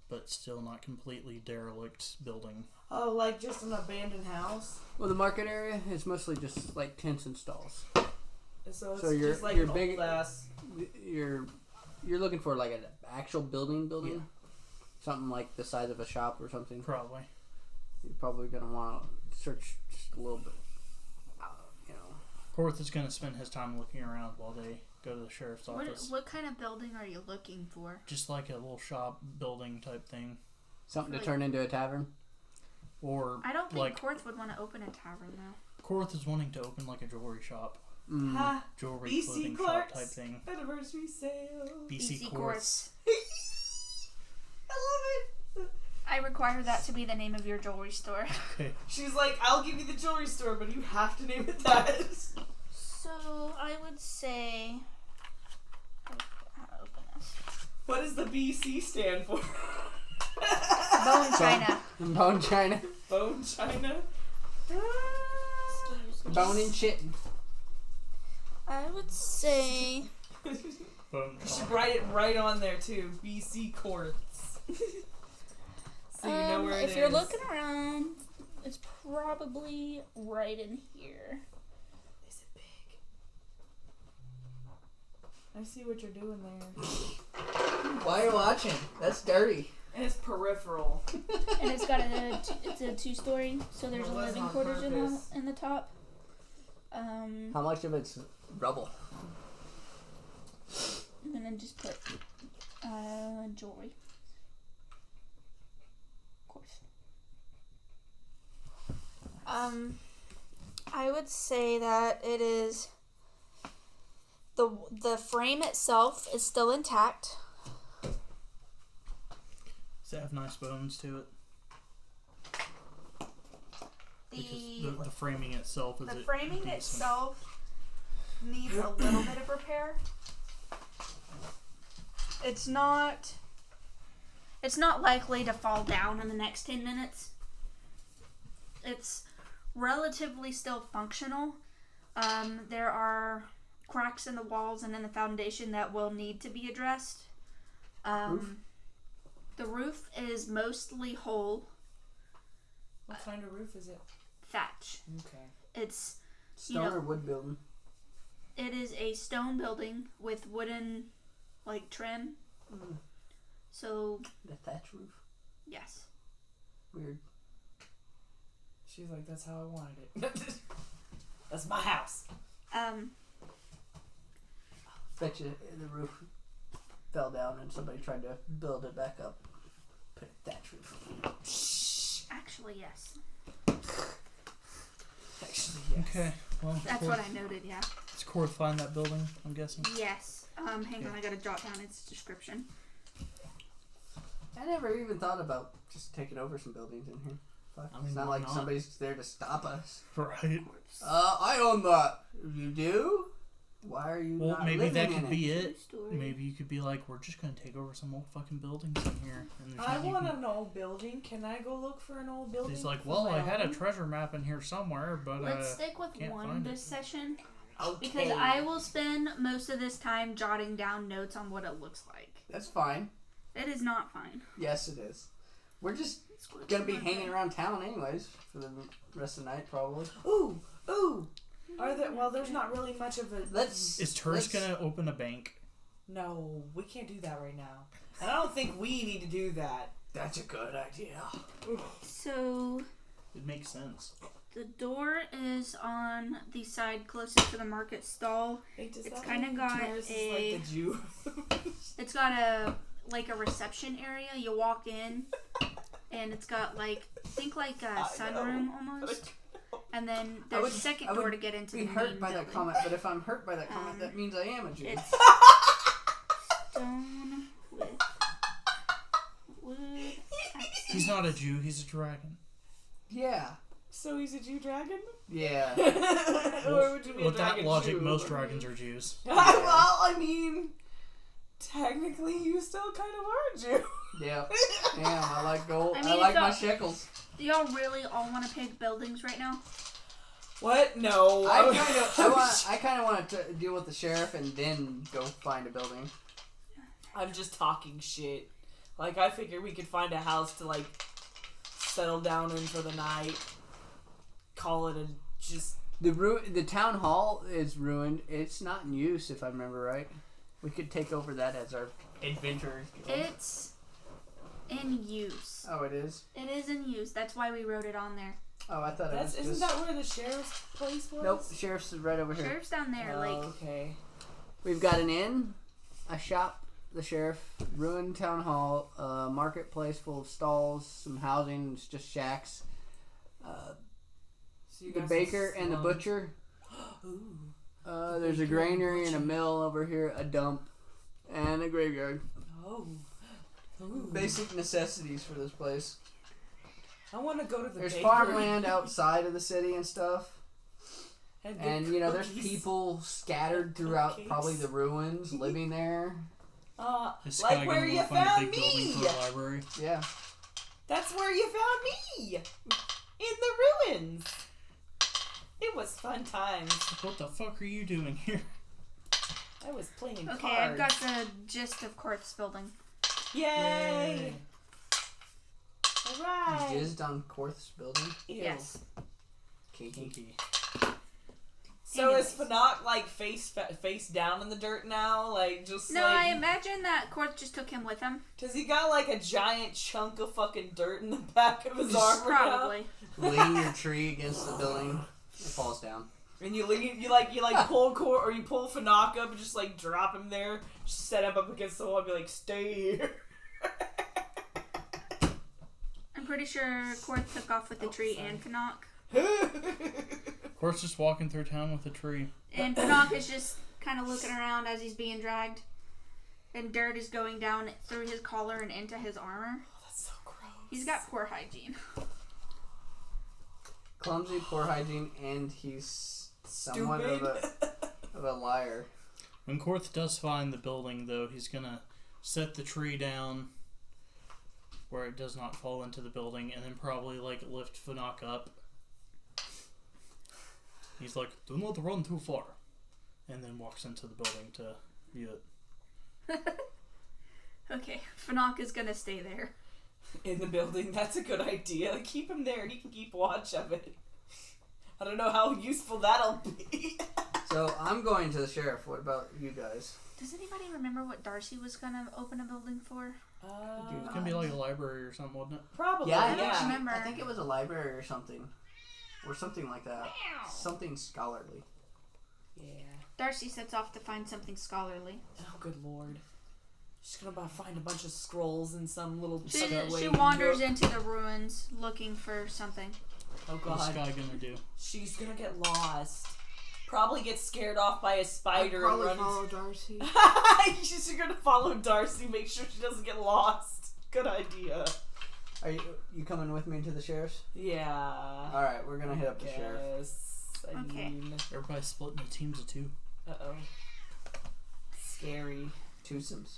but still not completely derelict building. Oh, like just an abandoned house? Well, the market area is mostly just like tents and stalls. So it's So you're- just like you're an big- old ass. You're looking for like an actual building, Yeah. something like the size of a shop or something. Probably. You're probably gonna want to search just a little bit. Korth is going to spend his time looking around while they go to the sheriff's office. What kind of building are you looking for? Just like a little shop building type thing. Something to Like- turn into a tavern. Or I don't think like Korth would want to open a tavern though. Korth is wanting to open like a jewelry shop. Ha! Jewelry BC clothing shop Clark's type thing. anniversary sale. BC BC Korth's. I love it. I require that to be the name of your jewelry store. Okay. She's like, I'll give you the jewelry store, but you have to name it that. So I would say. How to open this? What does the BC stand for? Bone china. Bone china. Bone china. Excuse me. Bone and shitting. I would say. Bone You shop. should write it right on there too. BC Quartz. So you know where it is. if you're looking around, it's probably right in here. Is it big? I see what you're doing there. Why are you watching? That's dirty. And it's peripheral. And it's got it's a 2-story, so there's It a was living on quarters purpose. in the top. How much of it's rubble? And then just put jewelry. Of course. I would say that it is the frame itself is still intact. Does it have nice bones to it? The framing itself is The it framing decent? itself needs a little bit of repair. It's not likely to fall down in the next 10 minutes. It's relatively still functional. There are cracks in the walls and in the foundation that will need to be addressed. The roof is mostly whole. What kind of roof is it? Thatch. Okay. It's Stone or wood building? It is a stone building with wooden, trim. So, The thatch roof. yes. Weird. She's like, that's how I wanted it. That's my house. Bet you the roof fell down and somebody tried to build it back up. Put a thatch roof. Actually, yes. Actually, yes. Okay, well, That's what I noted, yeah. Does Korth find that building, I'm guessing? Yes. Hang on, I gotta jot down its description. I never even thought about just taking over some buildings in here. Fuck. I mean, It's not why like not? somebody's there to stop us. Right. I own that. You do? Why are you Well, not maybe living that in could it? be it. Story. Maybe you could be like, we're just gonna take over some old fucking buildings in here. And there's I nothing you want can- an old building. Can I go look for an old building? He's like, for well, my I had a own? treasure map in here somewhere, but Let's stick with can't one find this it. session. Okay. Because I will spend most of this time jotting down notes on what it looks like. That's fine. It is not fine. Yes, it is. We're just gonna be hanging around town anyways for the rest of the night, probably. Ooh. There's not really much of a. Is Tursk gonna open a bank? No, we can't do that right now. And I don't think we need to do that. That's a good idea. So, It makes sense. the door is on the side closest to the market stall. It's kinda got Taurus is a- like the Jew. It's got a reception area. You walk in, and it's got think a sunroom almost. And then there's a second door to get into Be the hurt main by building. that comment, but if I'm hurt by that comment, that means I am a Jew. It's stone with wood accents. He's not a Jew, he's a dragon. Yeah. So he's a Jew dragon? Yeah. Or would you be a With that dragon logic, Jew? most dragons are Jews. Well, I mean, technically, you still kind of are a Jew. Yeah. Damn, I like gold. I I, mean, like it's my not- shekels. Do y'all really all want to pick buildings right now? What? No. I kind of want to deal with the sheriff and then go find a building. I'm just talking shit. Like, I figured we could find a house to, settle down in for the night. Call it The town hall is ruined. It's not in use, if I remember right. We could take over that as our adventurers. It's in use. Oh, it is? It is in use. That's why we wrote it on there. Oh, I thought Isn't it was that where the sheriff's place was? Nope, the sheriff's is right over here. Sheriff's down there. Okay. We've got an inn, a shop, the sheriff, ruined town hall, a marketplace full of stalls, some housing, it's just shacks. So you The got baker some and the slums. butcher. Ooh. There's a baker and the granary and a butcher. mill over here, a dump, and a graveyard. Oh. Ooh. Basic necessities for this place. I want to go to the There's bakery. farmland outside of the city and stuff. And, And, get you know, there's cookies. people scattered throughout Cupcakes. probably the ruins living there. This Like guy where gonna you find a found big building me. for a library. Yeah. That's where you found me. In the ruins. It was fun times. What the fuck are you doing here? I was playing Okay, cards. I've got the gist of Korth's building. Yay! You Alright. jizzed on Korth's building. Ew. Yes. Kinky. Kinky. So Anyways. is Fanak like face down in the dirt now? Like just No, like, I imagine that Korth just took him with him. does he got like a giant chunk of fucking dirt in the back of his armor now? Probably. Lean your tree against the building. It falls down. And you pull or you pull Fanak up and just like drop him there, just set him up against the wall and be like, stay here. I'm pretty sure Korth took off with the tree and Fanak. Of course, just walking through town with a tree. And Fanak is just kind of looking around as he's being dragged. And dirt is going down through his collar and into his armor. Oh, that's so gross. He's got poor hygiene. Clumsy, poor hygiene, and he's somewhat Stupid. of a liar. When Korth does find the building, though, he's gonna set the tree down where it does not fall into the building, and then probably like lift Fanak up. He's like, "Do not run too far," and then walks into the building to view it. Okay, Fanak is gonna stay there. In the building, that's a good idea. Keep him there. He can keep watch of it. I don't know how useful that'll be. So I'm going to the sheriff. What about you guys? Does anybody remember what Darcy was gonna open a building for? It's gonna be like a library or something, wasn't it? Probably. Yeah, I don't remember. I think it was a library or something. Or something like that. Something scholarly. Yeah. Darcy sets off to find something scholarly. Oh, good lord. She's gonna find a bunch of scrolls in some little She wanders into the ruins looking for something. Oh What's god. Sky gonna do? She's gonna get lost. Probably get scared off by a spider I'd and probably run. follow Darcy. She's gonna follow Darcy, make sure she doesn't get lost. Good idea. Are you coming with me to the sheriff's? Yeah. Alright, we're gonna hit up the sheriff. Yes. I Okay. mean, Everybody split into teams of two. uh-oh. Scary. Twosomes.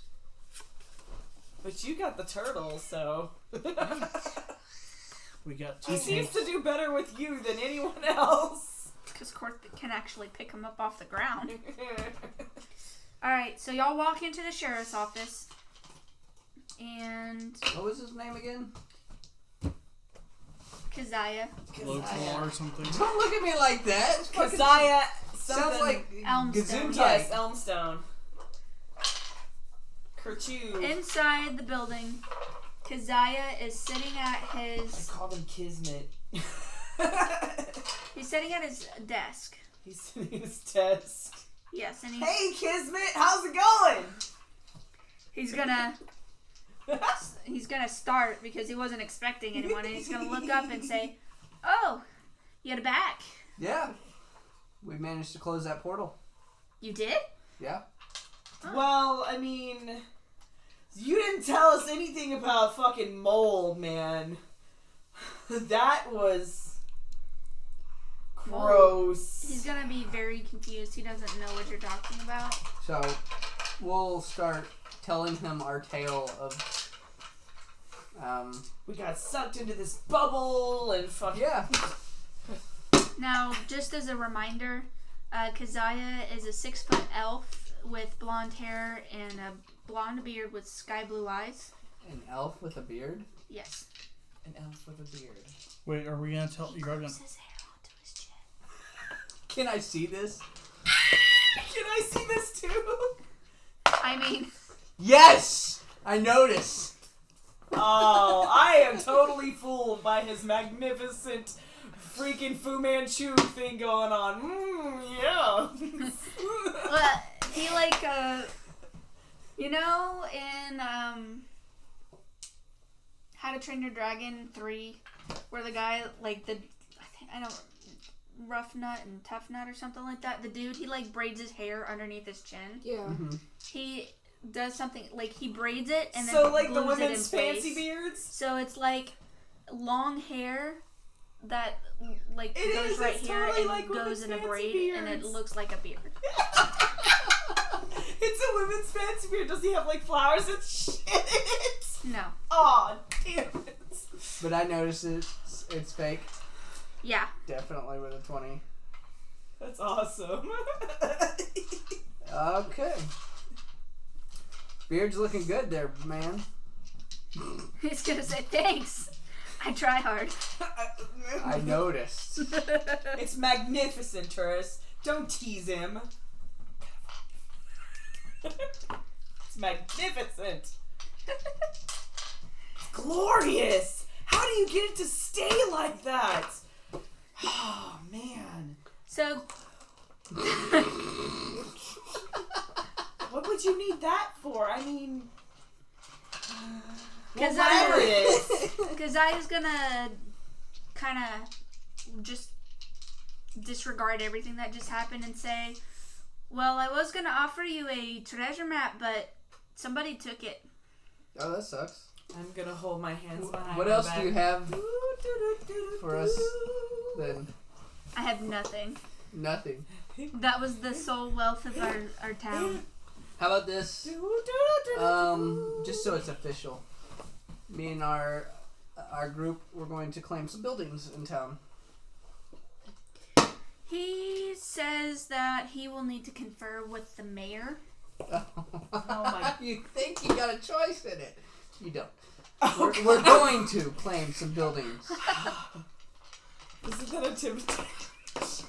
But you got the turtle, so. We got two He seems teams. to do better with you than anyone else. Because Korth can actually pick him up off the ground. Alright, so y'all walk into the sheriff's office. And What was his name again? Keziah. Local or something. Don't look at me like that. It's fucking- Keziah. sounds like Elmstone. Gesundheit. Yes, Elmstone. Kerchew. Inside the building, Keziah is sitting at I his... called him Kismet. He's sitting at his desk. He's sitting at his desk. Yes, and Hey, Kismet, how's it going? he's gonna start because he wasn't expecting anyone, and he's gonna look up and say, "Oh, you had a back. Yeah. We managed to close that portal. You did? Yeah. Well, I mean, you didn't tell us anything about fucking mold, man. That was gross. He's gonna be very confused. He doesn't know what you're talking about. So we'll start telling him our tale of We got sucked into this bubble and fucking... yeah. Now, just as a reminder, Keziah is a 6-foot elf with blonde hair and a blonde beard with sky blue eyes. An elf with a beard. Yes. An elf with a beard. Wait, are we gonna tell you? Grows his hair onto his chin. Can I see this? Can I see this too? I mean, Yes! I noticed. Oh, I am totally fooled by his magnificent freaking Fu Manchu thing going on. Yeah. well, he like, you know, in How to Train Your Dragon 3, where the guy, like, Rough Nut and Tough Nut or something like that, the dude, he like braids his hair underneath his chin. Yeah. Mm-hmm. He does something, like, he braids it and then So like the glues it in women's place. fancy beards? So it's like long hair that like It goes is, right it's here totally and like goes women's in a fancy braid and it beards. looks like a beard. It's a women's fancy beard. Does he have like flowers and shit? No. Aw, damn it. But I noticed it's fake. Yeah. Definitely with a 20. That's awesome. Okay. Beard's looking good there, man. He's gonna say thanks. I try hard. I noticed. It's magnificent, tourist. Don't tease him. It's magnificent. It's glorious. How do you get it to stay like that? Oh, man. So, What would you need that for? I mean... Because whatever it is. Because I was gonna kind of just disregard everything that just happened and say, well, I was gonna offer you a treasure map, but somebody took it. Oh, that sucks. I'm gonna hold my hands behind What my else back. do you have for us then? I have nothing. Nothing. That was the sole wealth of our town. How about this? Just so it's official. Me and our group, we're going to claim some buildings in town. He says that he will need to confer with the mayor. Oh my- You think you got a choice in it? You don't. Oh, We're going to claim some buildings. This is an intimidation.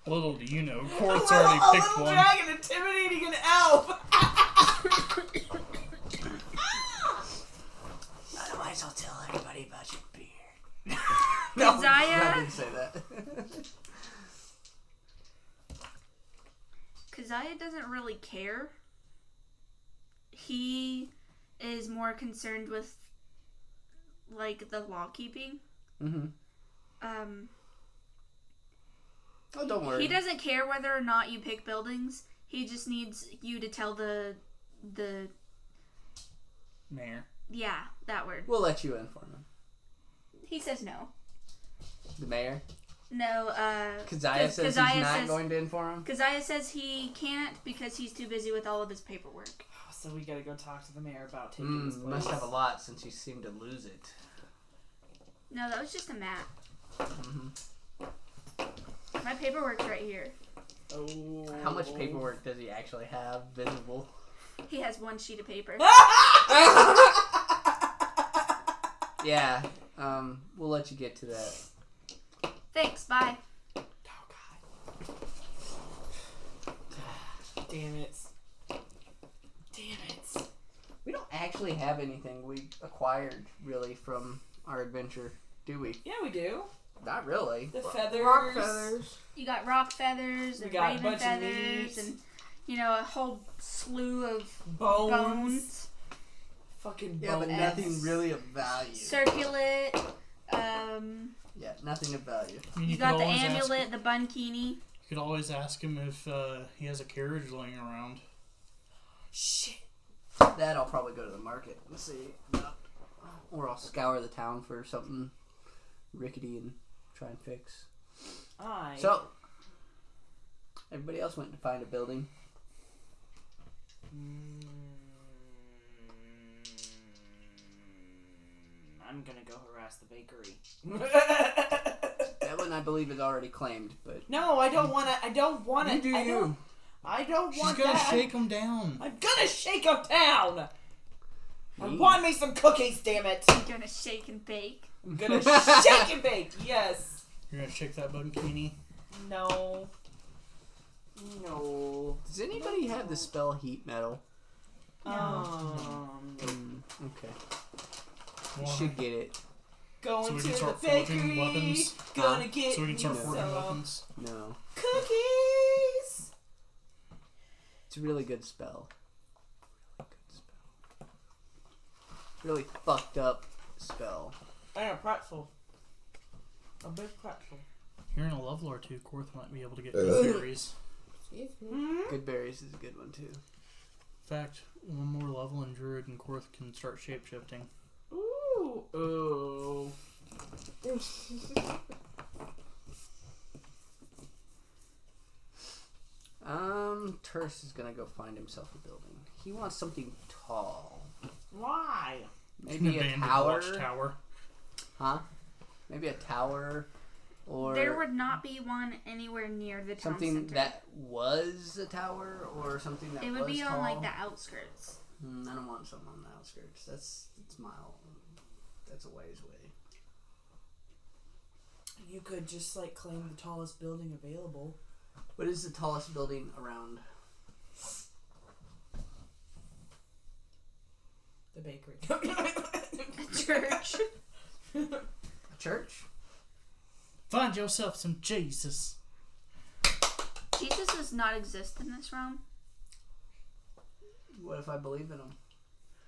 Little do you know, Quartz already A picked little one. dragon intimidating an elf. Otherwise, I'll tell everybody about your beard. Keziah? I didn't say that. Keziah doesn't really care. He is more concerned with, like, the law keeping. Mm-hmm. Oh, don't worry. He doesn't care whether or not you pick buildings. He just needs you to tell the Mayor. yeah, that word. We'll let you inform him. He says no. The mayor? No, Keziah says Keziah he's not says- going to inform him? Keziah says he can't because he's too busy with all of his paperwork. So we gotta go talk to the mayor about taking this place. Must have a lot since you seem to lose it. No, that was just a map. Mm-hmm. My paperwork's right here. Oh. How much paperwork does he actually have visible? He has one sheet of paper. Yeah, we'll let you get to that. Thanks, bye. Oh God. Damn it. Damn it. We don't actually have anything we acquired, really, from our adventure, do we? Yeah, we do. Not really. The feathers. Rock feathers. You got rock feathers We and got a raven bunch of feathers meat. and, you know, a whole slew of Bones. bones. Fucking Yeah, bones. but nothing really of value. Circulet. Yeah, nothing of value. I mean, You could got the always ask- amulet, the bunkini. You could always ask him if he has a carriage laying around. Shit. That I'll probably go to the market and see. Or I'll scour the town for something rickety and try and fix. So, everybody else went to find a building. I'm gonna go harass the bakery. That one I believe is already claimed, but No, I don't want to. I don't want to. you do you. I don't She's want gonna that. shake him down. I'm gonna shake him down. I Me. want me some cookies, damn it. I'm gonna shake and bake. I'm gonna shake and bake. Yes. You're gonna shake that bunkini. No. No. Does anybody have the spell heat metal? Okay. You Why? should get it. Going So we to can the start forging bakery. weapons? Gonna get So we can start me forging some weapons. No. cookies. It's a really good spell. Really fucked up spell. And a pretzel. A big pretzel. Here in a level or two, Korth might be able to get good berries. Excuse me. Mm-hmm. Good berries is a good one too. In fact, one more level and Druid and Korth can start shapeshifting. Ooh. Ooh. Terse is gonna go find himself a building. He wants something tall. Why? Maybe An a abandoned tower. watchtower. Huh? Maybe a tower or There would not be one anywhere near the town something center. that was a tower or something that It was would be tall. on like the outskirts. I don't want something on the outskirts. That's mile. That's a ways away. You could just like claim the tallest building available. What is the tallest building around? The bakery. A church. A church? Find yourself some Jesus. Jesus does not exist in this realm. What if I believe in him?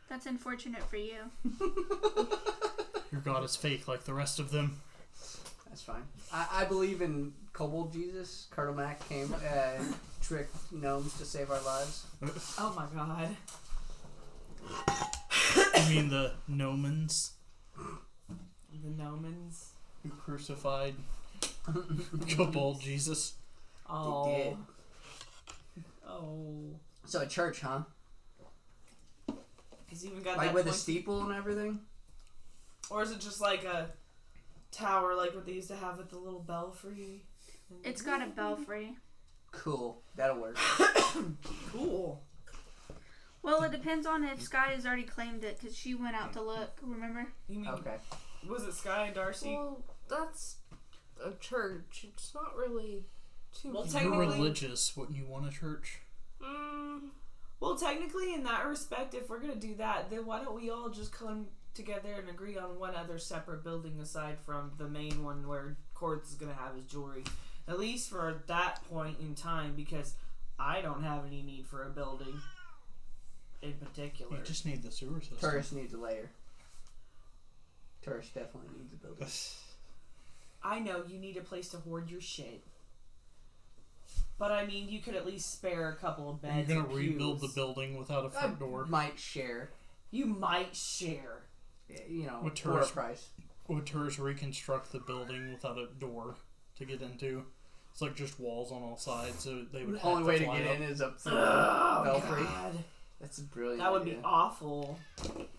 That's unfortunate for you. Your god is fake like the rest of them. That's fine. I believe in Kobold Jesus. Colonel Mac came tricked gnomes to save our lives. Oh my god. You mean the Gnomons The Gnomons. who crucified Kobold Jesus? Oh. They did. Oh. So a church, huh? He's even got Like that with a point- steeple and everything? Or is it just like a tower like what they used to have with the little belfry? It's got a belfry. Cool. That'll work. Cool. Well, it depends on if Sky has already claimed it, because she went out to look, remember? You mean, Okay. was it Sky and Darcy? Well, that's a church. It's not really too. Well, You're technically- religious. Wouldn't you want a church? Well, technically, in that respect, if we're gonna do that, then why don't we all just come together and agree on one other separate building aside from the main one where Quartz is gonna have his jewelry? At least for that point in time, because I don't have any need for a building in particular. You just need the sewer system. Tourist needs a layer. Tourist definitely needs a building. I know you need a place to hoard your shit. But I mean, you could at least spare a couple of beds. You're gonna and rebuild the pews. building without a front door. Might share. You might share. You know, With for a tourist- price. Would tourists reconstruct the building without a door to get into? It's like just walls on all sides, so they would The have only to way to fly get up. in is up through Oh, the belfry. God. That's a brilliant That would idea. be awful.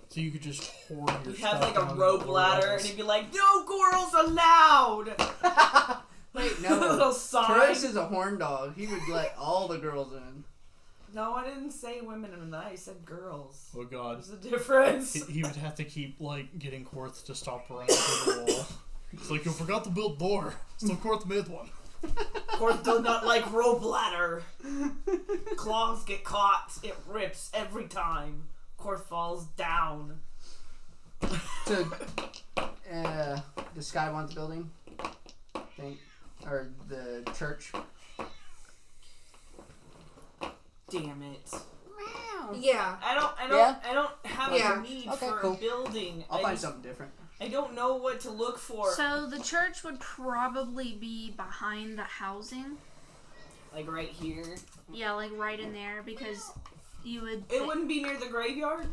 So you could just hoard your You'd stuff have like a down rope to the ladder, levels. and it'd be like, "No girls allowed." Wait, A no. little sign. Tourist is a horn dog. He would let all the girls in. No, I didn't say women and I said girls. Oh god. There's a difference. He would have to keep like getting Quartz to stop running through the wall. It's like, you forgot to build door. So Quartz made one. Quartz does not like rope ladder. Claws get caught. It rips every time. Quartz falls down. So, does Sky want the building? Think, or the church? Damn it. Yeah. I don't have Yeah. a need Okay, for cool. a building. I'll find something different. I don't know what to look for. So the church would probably be behind the housing. Like right here. Yeah, like right in there, because you would... It wouldn't be near the graveyard?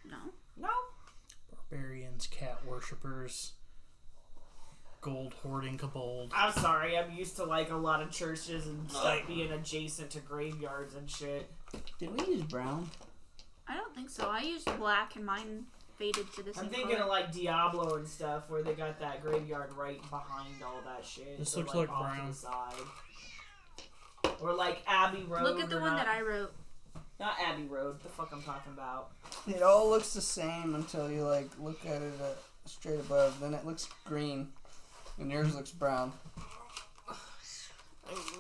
No. No. Barbarians, cat worshippers, gold hoarding kobold. I'm sorry, I'm used to like a lot of churches and stuff being adjacent to graveyards and shit. Did we use brown? I don't think so. I used black and mine faded to the same I'm thinking color. of like Diablo and stuff where they got that graveyard right behind all that shit. This so, looks like off brown. To the side. Or like Abbey Road. Look at the or one not, that I wrote. Not Abbey Road. The fuck I'm talking about. It all looks the same until you like look at it straight above. Then it looks green, and yours looks brown. I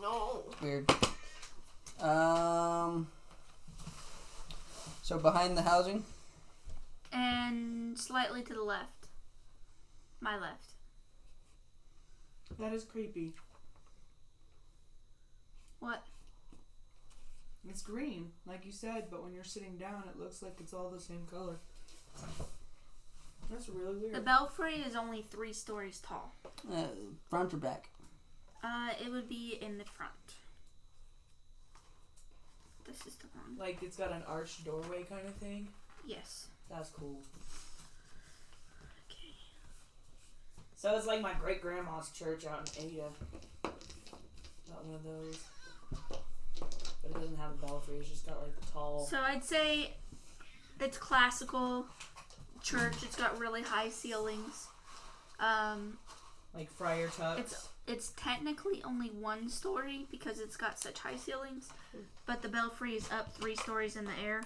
know. Weird. So behind the housing. And slightly to the left. My left. That is creepy. What? It's green, like you said, but when you're sitting down, it looks like it's all the same color. That's really weird. The belfry is only 3 stories tall. Front or back? It would be in the front. This is the wrong. Like it's got an arched doorway kind of thing. Yes. That's cool. Okay. So it's like my great grandma's church out in Ada. Got one of those. But it doesn't have a belfry, it's just got like the tall. So I'd say it's classical church. It's got really high ceilings. Like friar tucks. It's technically only 1 story because it's got such high ceilings, but the belfry is up 3 stories in the air.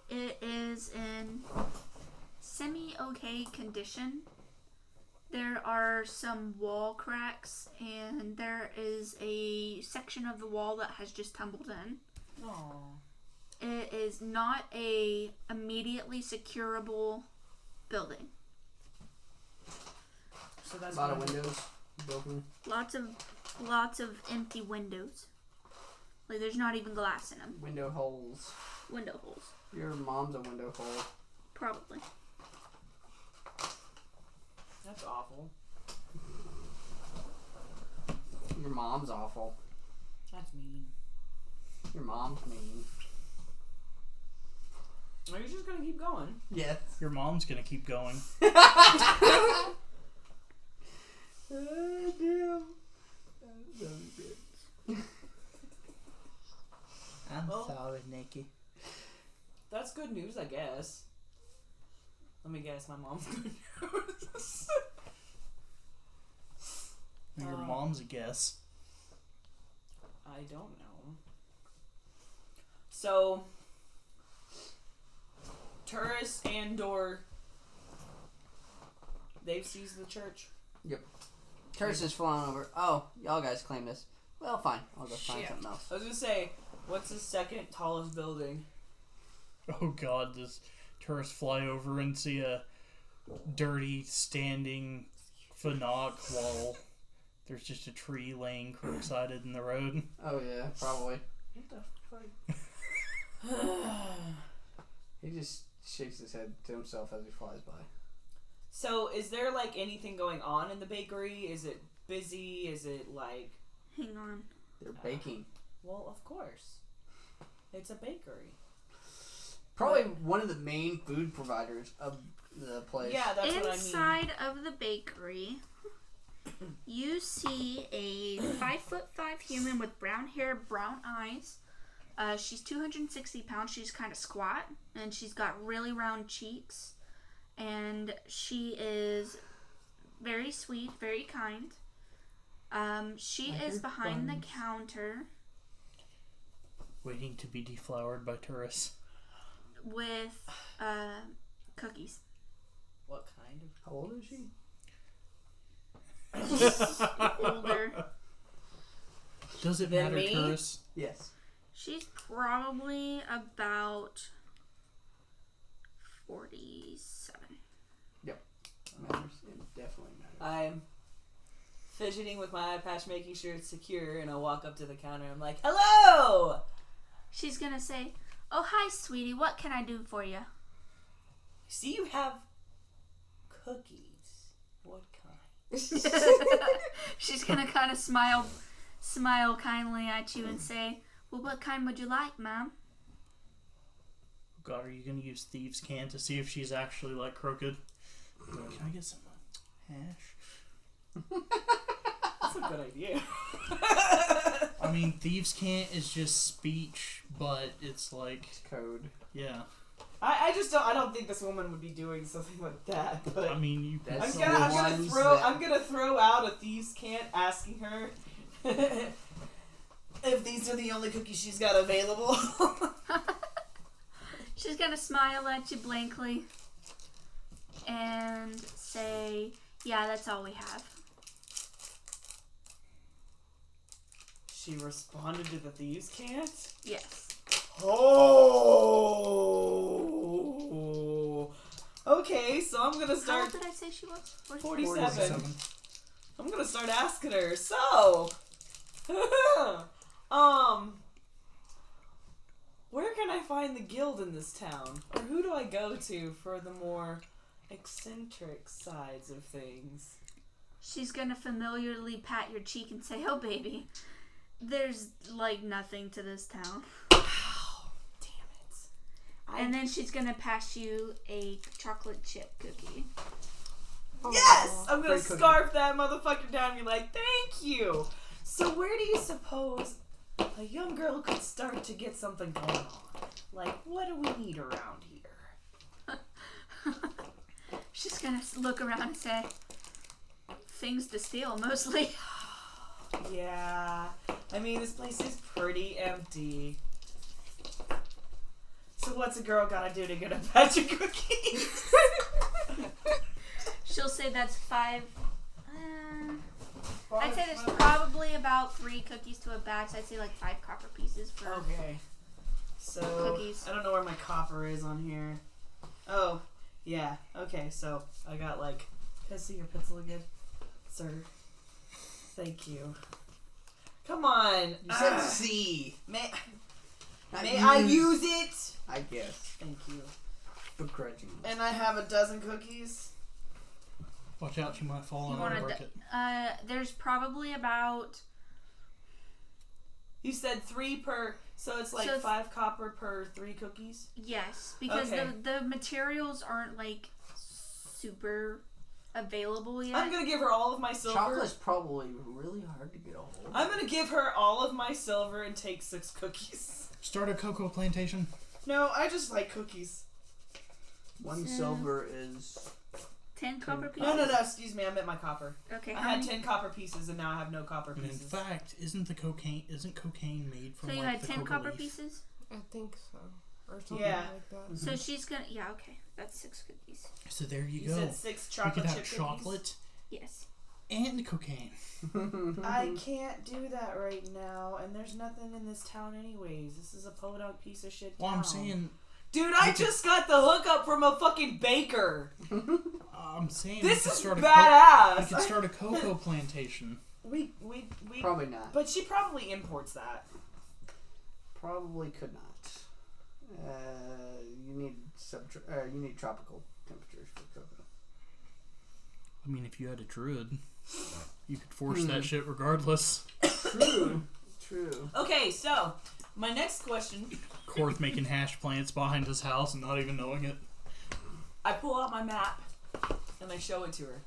It is in okay condition. There are some wall cracks, and there is a section of the wall that has just tumbled in. Aww. It is not a immediately securable building. So that's A lot of windows broken. Lots of empty windows. Like there's not even glass in them. Window holes. Window holes. Your mom's a window hole. Probably. That's awful. Your mom's awful. That's mean. Your mom's mean. Are you just gonna keep going? Yes. Your mom's gonna keep going. Oh, damn. That was good. I'm Well- sorry, Nikki. That's good news, I guess. Let me guess, my mom's good news. Your mom's a guess. I don't know. So, Turris and they've seized the church. Curse is flying over. Oh, y'all guys claim this. Well, fine. I'll go find Shit. something else. I was gonna say, what's the second tallest building? Oh god, does tourists fly over and see a dirty standing Fanac while there's just a tree laying crook-sided in the road? Oh, yeah, probably. What the fuck? He just shakes his head to himself as he flies by. So, is there like anything going on in the bakery? Is it busy? Is it like... Hang on. They're baking. Well, of course. It's a bakery. Probably one of the main food providers of the place. Yeah, that's what I mean. Inside of the bakery, you see a 5'5" human with brown hair, brown eyes. She's 260 pounds. She's kind of squat, and she's got really round cheeks. And she is very sweet, very kind. She is behind the counter Waiting to be deflowered by tourists. with cookies. What kind of... How old is she? Older. Does it Than matter, me? tourists? Yes. She's probably about 47. Matters. It definitely matters. I'm fidgeting with my eye patch, making sure it's secure, and I walk up to the counter. I'm like, hello! She's gonna say, "Oh, hi, sweetie. What can I do for you?" See, you have cookies. What kind? She's gonna kind of smile kindly at you and say, "Well, what kind would you like, ma'am?" God, are you gonna use Thieves' Cant to see if she's actually like crooked? Can I get some hash? That's a good idea. I mean, Thieves' Cant is just speech, but it's like, Code. yeah. I just don't. I don't think this woman would be doing something like that. But I mean, you can. That's I'm gonna throw out a thieves' cant, asking her if these are the only cookies she's got available. She's gonna smile at you blankly and say, "Yeah, that's all we have." She responded to the thieves' cant. Yes. Oh. Okay, so I'm gonna How start. old did I say she was? 47. I'm gonna start asking her. So, where can I find the guild in this town, or who do I go to for the more eccentric sides of things? She's gonna familiarly pat your cheek and say, "Oh, baby, there's like nothing to this town." Oh, damn it! And then she's gonna pass you a chocolate chip cookie. Yes! I'm gonna Free cookie. scarf that motherfucker down and be like, thank you! So where do you suppose a young girl could start to get something going on? Like, what do we need around here? She's gonna look around and say, "Things to steal, mostly." Yeah, I mean, this place is pretty empty. So what's a girl gotta do to get a batch of cookies? She'll say that's 5. I'd say there's probably about 3 cookies to a batch. I'd say like 5 copper pieces for Okay. So, cookies. I don't know where my copper is on here. Oh, yeah. Okay, so I got like... Can I see your pencil again? Sir. Thank you. Come on. You said C. May I use it? I guess. Thank you. Begrudgingly. And I have a dozen cookies. Watch out, she might fall You and want break it. there's probably about... You said 3 per... So it's like 5 copper per 3 cookies? Yes, because Okay. the materials aren't like super available yet. I'm gonna give her all of my silver. Chocolate's probably really hard to get a hold of. I'm gonna give her all of my silver and take 6 cookies. Start a cocoa plantation. No, I just like cookies. 1 silver is... 10 copper pieces? No, excuse me, I meant my copper. Okay, I had 10 copper pieces and now I have no copper And in pieces. fact, isn't cocaine made from So you like had the 10 coca copper leaf? pieces? I think so. Or something Yeah. like that. Mm-hmm. So she's gonna... Yeah, okay. That's 6 cookies. So there you You go. said 6 We chocolate could have chip cookies? chocolate Yes. and cocaine. I can't do that right now, and there's nothing in this town anyways. This is a podunk piece of shit town. Well, I'm saying... Dude, I just got the hookup from a fucking baker. I'm saying This we could is start badass. we could start a cocoa plantation. We Probably not. But she probably imports that. Probably could not. You need you need tropical temperatures for cocoa. I mean, if you had a druid, you could force that shit regardless. True. Okay, so my next question. Korth making hash plants behind his house and not even knowing it. I pull out my map and I show it to her.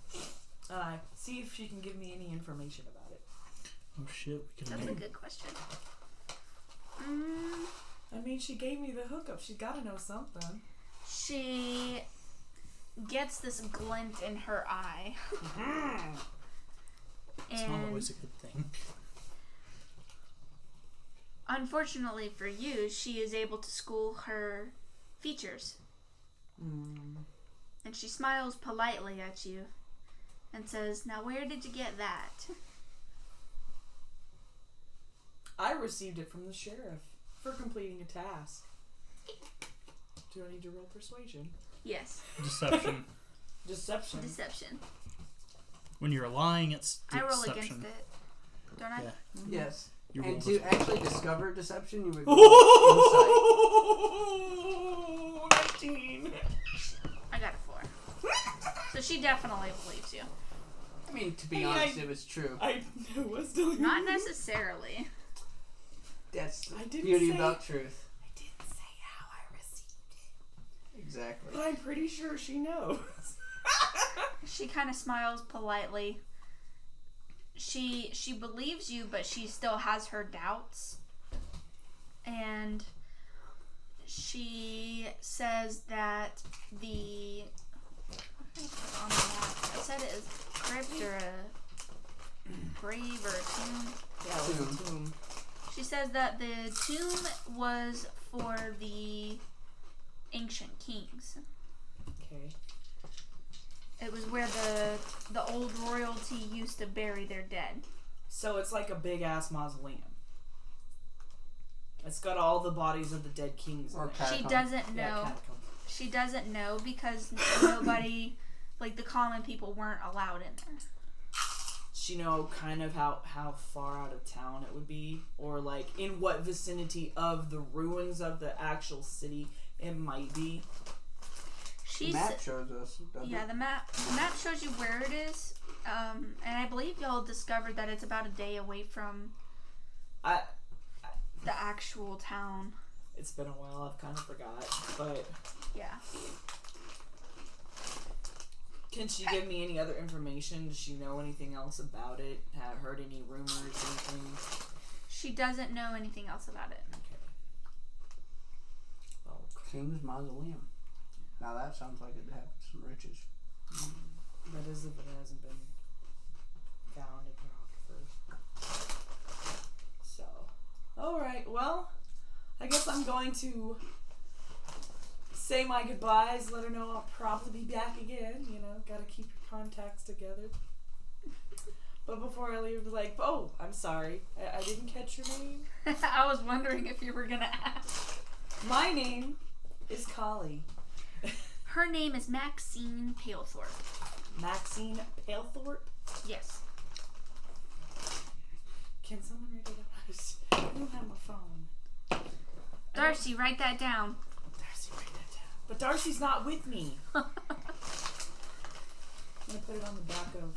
And I see if she can give me any information about it. Oh shit, we can That's a make... good question. I mean, she gave me the hookup. She's got to know something. She gets this glint in her eye. It's not always a good thing. Unfortunately for you, she is able to school her features. And she smiles politely at you and says, "Now where did you get that?" I received it from the sheriff for completing a task. Do I need to roll persuasion? Yes. Deception. Deception. Deception. When you're lying, it's I roll deception. against it. Don't I? Yeah. Yes. You And roll to this- actually discover deception, you would roll 19. I got a 4. So she definitely believes you. insight. I mean, to be I mean, honest, it was true. I was doing Not necessarily. That's the I didn't beauty say- about truth. I didn't say how I received it. Exactly. But I'm pretty sure she knows. She kind of smiles politely. She believes you, but she still has her doubts. And she says that the... What did I put on the map? I said it is crypt or a grave or a tomb. Yeah, it was a tomb. She says that the tomb was for the ancient kings. Okay. It was where the old royalty used to bury their dead. So it's like a big ass mausoleum. It's got all the bodies of the dead kings in Or it. She Catacomb. doesn't Yeah, know. catacombs. She doesn't know because nobody, like the common people, weren't allowed in there. She know kind of how far out of town it would be, or like in what vicinity of the ruins of the actual city it might be. The map shows us. doesn't Yeah, it? the map shows you where it is, and I believe y'all discovered that it's about a day away from The actual town. It's been a while. I've kind of forgot, but Yeah. can she give me any other information? Does she know anything else about it? Have heard any rumors, anything? She doesn't know anything else about it. Okay. Oh, King's Mausoleum. Now that sounds like it'd have some riches. that is if it hasn't been found in Rockford. So, all right. Well, I guess I'm going to say my goodbyes, let her know I'll probably be back again. You know, gotta keep your contacts together. But before I leave, like, oh, I'm sorry. I didn't catch your name. I was wondering if you were gonna ask. My name is Collie. Her name is Maxine Palethorpe. Maxine Palethorpe? Yes. Can someone read it out? I don't have my phone. Darcy, write that down. Darcy, write that down. But Darcy's not with me. I'm gonna put it on the back of.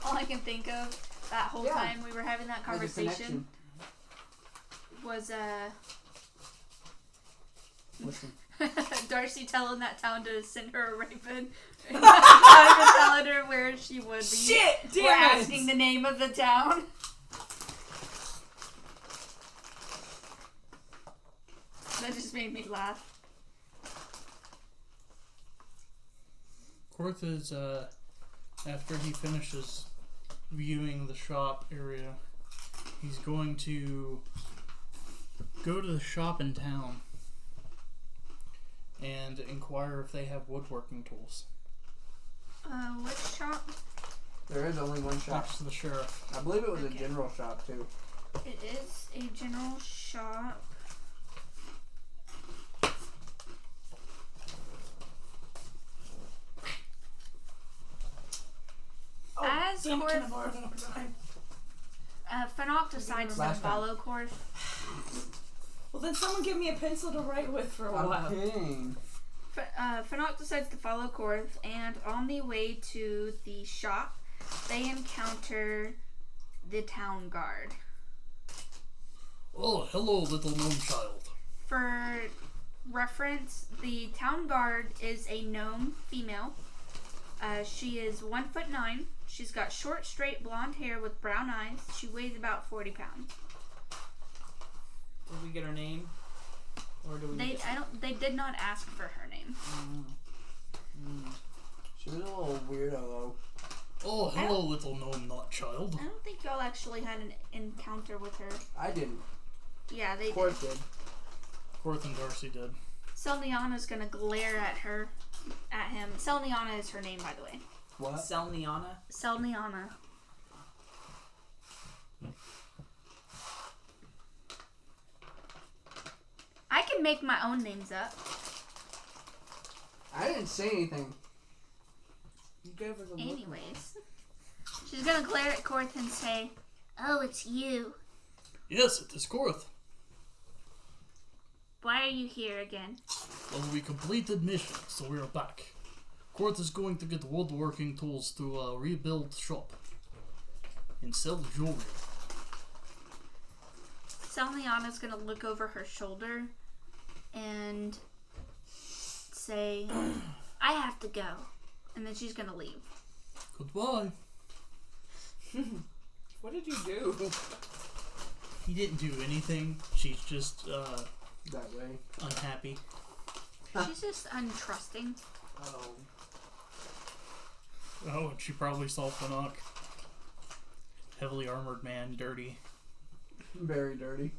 All I can think of that whole time we were having that conversation was Listen. Darcy telling that town to send her a raven. Telling her where she would be. Shit! Damn We're it! asking the name of the town. That just made me laugh. Korth is, after he finishes viewing the shop area, he's going to go to the shop in town and inquire if they have woodworking tools. Which shop? There is only one shop. Next to the sheriff. I believe it was a general shop too. It is a general shop. Oh, As damn, can I Korth, borrow one more time? Fanac decides to Last time. follow Korth. Well, then someone give me a pencil to write with for a while. Kidding. Fanac decides to follow Korth, and on the way to the shop, they encounter the town guard. Oh, hello, little gnome child. For reference, the town guard is a gnome female. She is 1'9". She's got short, straight blonde hair with brown eyes. She weighs about 40 pounds. Did we get her name? Or do we? They did not ask for her name. She was a little weirdo though. Oh, hello, little gnome not child. I don't think y'all actually had an encounter with her. I didn't. Yeah, they Of course did. Korth and Darcy did. Selniana's gonna glare at him. Selniana is her name, by the way. What? Selniana? Selniana. I can make my own names up. I didn't say anything. You gave her the look. Anyways. She's gonna glare at Korth and say, "Oh, it's you. Yes, it is Korth. Why are you here again?" Well, we completed mission, so we are back. Korth is going to get woodworking tools to rebuild shop and sell jewelry. Selniana's gonna look over her shoulder and say, "I have to go." And then she's gonna leave. Goodbye. What did you do? He didn't do anything. She's just That way. unhappy. She's just untrusting. Oh. Oh, and she probably saw Fanac. Heavily armored man, dirty. Very dirty.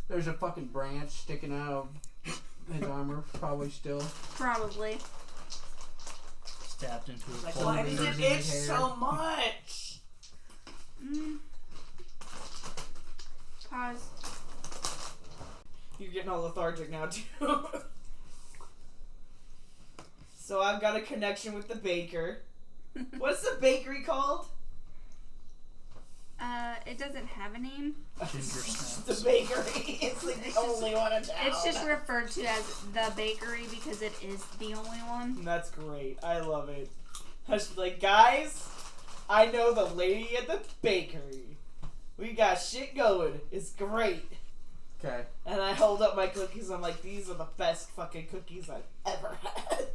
There's a fucking branch sticking out of his armor, probably still. Probably. Stabbed into his Like, claw. why does it in itch his hair. so much? Pause. You're getting all lethargic now, too. So I've got a connection with the baker. What's the bakery called? It doesn't have a name. Ginger snaps. The bakery. It's like the only one in town. It's just referred to as the bakery because it is the only one. That's great. I love it. I was like, guys, I know the lady at the bakery. We got shit going. It's great. Okay. And I hold up my cookies. I'm like, these are the best fucking cookies I've ever had.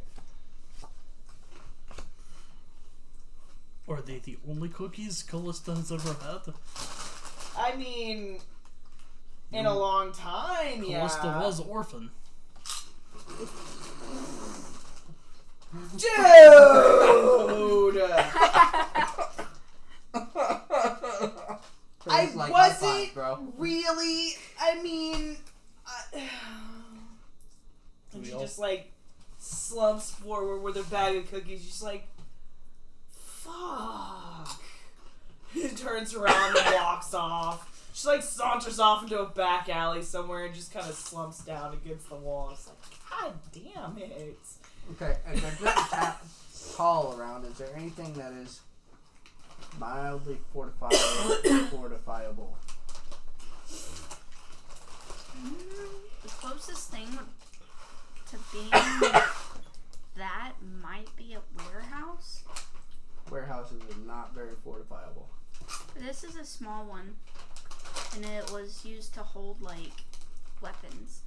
Are they the only cookies Callista has ever had? I mean, in a long time, yeah. Callista was orphan. Dude! I like wasn't bro. really. I mean, just like slumps forward with her bag of cookies. She's like, fuck. Turns around and walks off. She like saunters off into a back alley somewhere and just kind of slumps down against the wall. It's like, God damn it. Okay, and there's just tall around. Is there anything that is mildly fortifiable? The closest thing to being that might be a warehouse. Warehouses are not very fortifiable. This is a small one, and it was used to hold like weapons.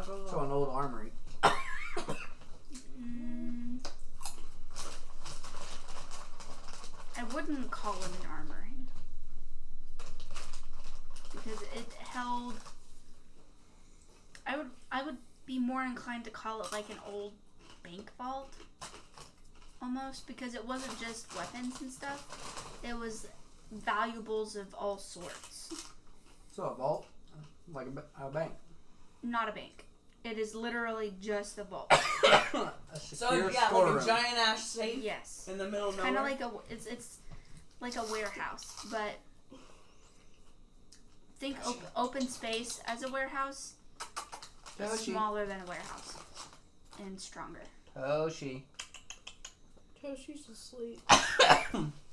So an old armory. I wouldn't call it an armory because it held. I would be more inclined to call it like an old bank vault, almost, because it wasn't just weapons and stuff. It was valuables of all sorts. So a vault, like a bank. Not a bank. It is literally just a vault. A secure storeroom. like a giant ash safe. Yes. In the middle of Kind nowhere. of like it's like a warehouse, but think open space as a warehouse. Smaller than a warehouse and stronger. Toshi. Toshi's asleep.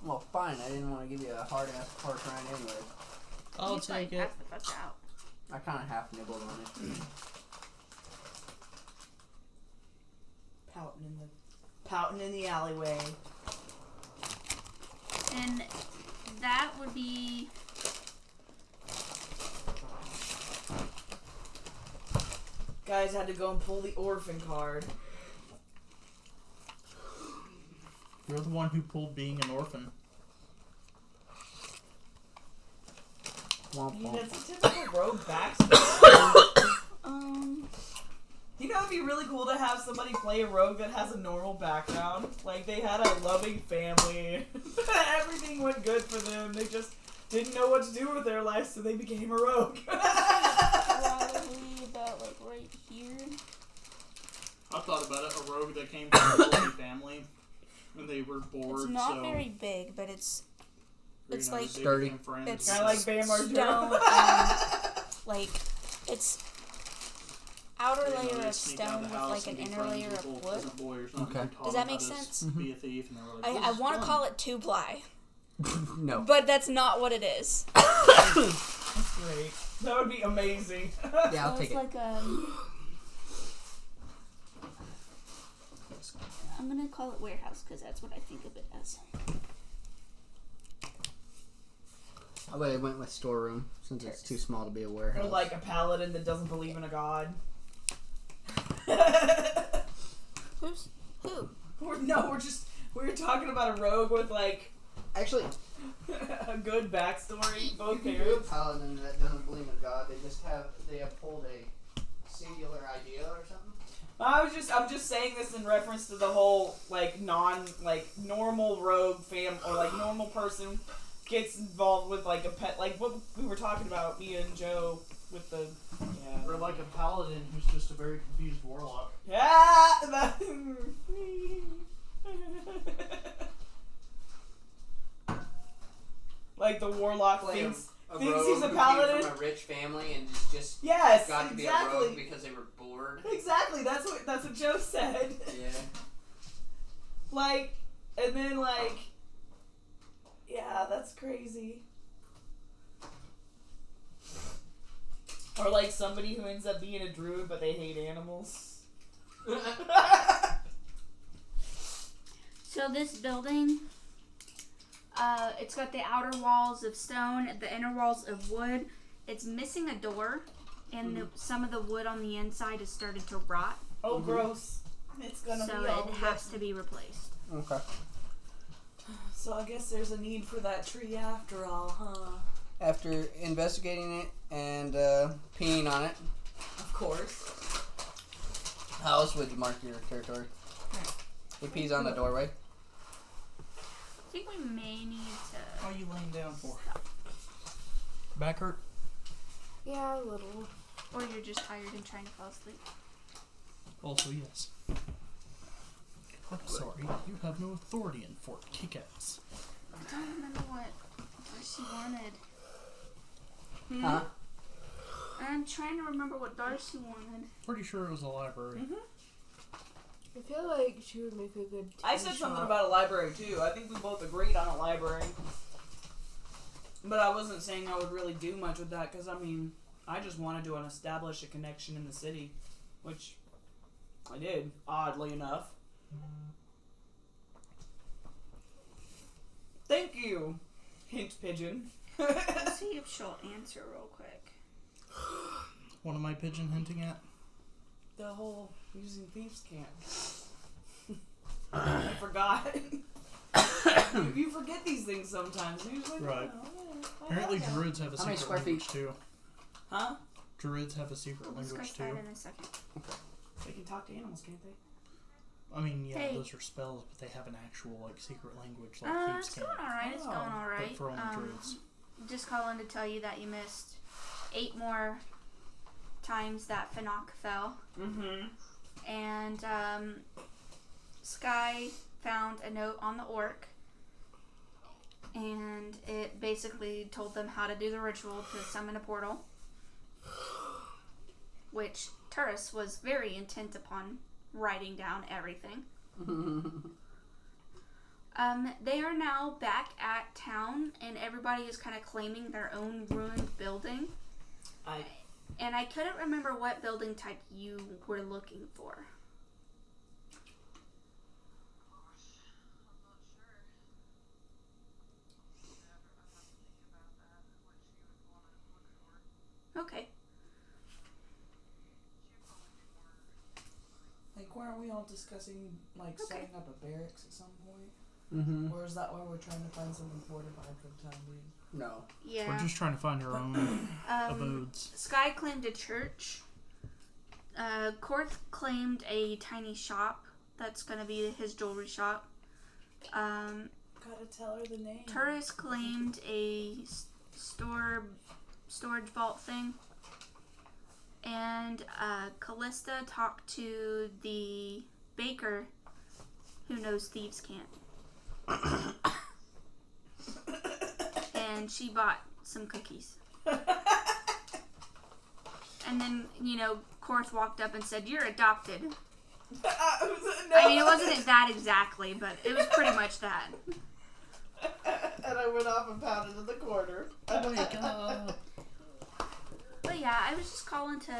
Well, fine. I didn't want to give you a hard ass park ride anyway. I'll He's take like it. half the fuck out. I kind of half nibbled on it. Pouting in the alleyway. And that would be. Guys had to go and pull the orphan card. You're the one who pulled being an orphan. Womp I mean, womp. that's a typical rogue backstory. You know, it'd be really cool to have somebody play a rogue that has a normal background. Like, they had a loving family. Everything went good for them. They just didn't know what to do with their life, so they became a rogue. Probably about like right here. I thought about it. A rogue that came from a wealthy family, and they were bored. It's not so very big, but it's like sturdy. it's Kind of like Bam stone Margera. like it's outer they layer of sneak out stone the with house like and an be inner friends layer with of little wood. peasant boy or something Okay. who taught Does that him make how to sense? Be a thief, and they were like, I "This want is to fun." call it two ply, No. but that's not what it is. That's great. That would be amazing. Yeah, I'll So take it's it. like I'm gonna call it warehouse because that's what I think of it as. I went with storeroom since it's too small to be a warehouse. Or like a paladin that doesn't believe in a god. Who's who? We were talking about a rogue with like Actually, a good backstory. you Both can do a parents. paladin that doesn't believe in God. They have pulled a singular idea or something. I'm just saying this in reference to the whole normal rogue fam or like normal person gets involved with like a pet, like what we were talking about, me and Joe with the Or like a paladin who's just a very confused warlock. like the warlock Play thinks a he's rogue a who came paladin. from a rich family and just Yes, got to be a exactly. rogue because they were bored. Exactly, that's what Joe said. Yeah. Like, and then like, yeah, that's crazy. Or like somebody who ends up being a druid but they hate animals. So this building, it's got the outer walls of stone, the inner walls of wood. It's missing a door, and some of the wood on the inside has started to rot. Oh, gross. It's gonna So be all it has to be replaced. Okay. So I guess there's a need for that tree after all, huh? After investigating it and peeing on it, Of course. how else would you mark your territory? He pees on the doorway. I think we may need to. What are you laying down for? Back hurt? Yeah, a little. Or you're just tired and trying to fall asleep. Also, yes. I'm sorry, you have no authority in Fort Kick-Ass. I don't remember what Darcy wanted. Huh? I'm trying to remember what Darcy wanted. Pretty sure it was a library. I feel like she would make a good I said something about a library too. I think we both agreed on a library. But I wasn't saying I would really do much with that because, I mean, I just wanted to establish a connection in the city, which I did, oddly enough. Thank you, hint pigeon. Let's see if she'll answer real quick. What am I pigeon hinting at? The whole using thieves' camp. I forgot. you forget these things sometimes. You're just like, Right. oh, yeah, Apparently druids have a How many secret square language feet? too. Huh? Druids have a secret We'll discuss language that too. in a second. They can talk to animals, can't they? I mean, yeah, Hey. those are spells, but they have an actual like secret language like It's thieves going can. alright. It's going Oh, alright. But for only druids. Just calling to tell you that you missed 8 more times that Finoc fell. Mm-hmm. And Sky found a note on the orc, and it basically told them how to do the ritual to summon a portal, which Turris was very intent upon writing down everything. They are now back at town, and everybody is kind of claiming their own ruined building. And I couldn't remember what building type you were looking for. Okay. Like, weren't we all discussing, like, Okay. setting up a barracks at some point? Mm-hmm. Or is that why we're trying to find something fortified for the time being? No. Yeah. We're just trying to find our own abodes. Sky claimed a church. Korth claimed a tiny shop that's going to be his jewelry shop. Gotta tell her the name. Turris claimed a storage vault thing. And Callista talked to the baker who knows Thieves' Camp. And she bought some cookies. And then, Korth walked up and said, "You're adopted." No. I mean, it wasn't that exactly, but it was pretty much that. And I went off and pounded in the corner. Oh my god. But yeah, I was just calling to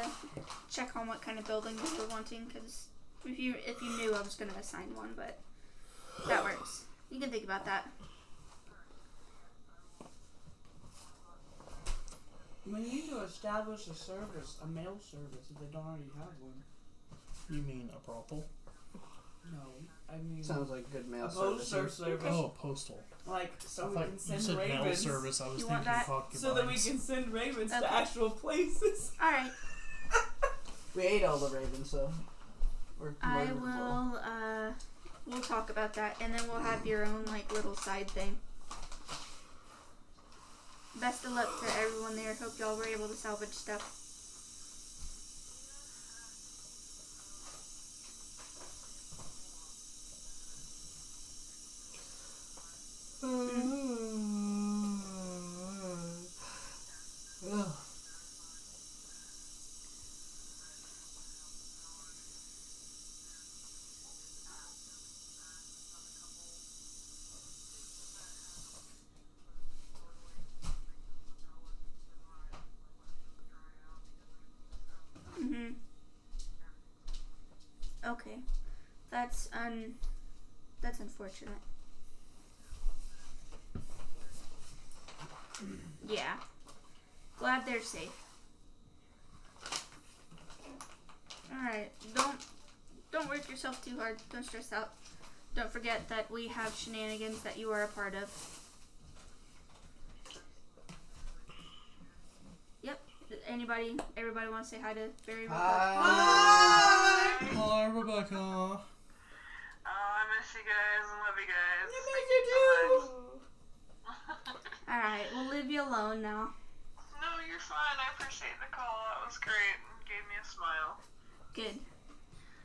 check on what kind of building you were wanting, because if you knew, I was going to assign one, but that works. You can think about that. We need to establish a service, a mail service, if they don't already have one. You mean a brothel? No, I mean Sounds like good mail a postal service. Oh, a postal. Like, so I we thought can you send said mail ravens. service. I was You want thinking that? concubines. So that we can send ravens Okay. to actual places. Alright, We ate all the ravens, so. I will, we'll talk about that, and then we'll have your own, little side thing. Best of luck to everyone there. Hope y'all were able to salvage stuff. Mm-hmm. Okay. That's unfortunate. Yeah. Glad they're safe. Alright, don't work yourself too hard. Don't stress out. Don't forget that we have shenanigans that you are a part of. Yep. Everybody want to say hi to Barry? Hi! Hi, Rebecca. Oh, I miss you guys and love you guys. I Thank miss you so much. Alright, we'll leave you alone now. No, you're fine. I appreciate the call. That was great. It gave me a smile. Good.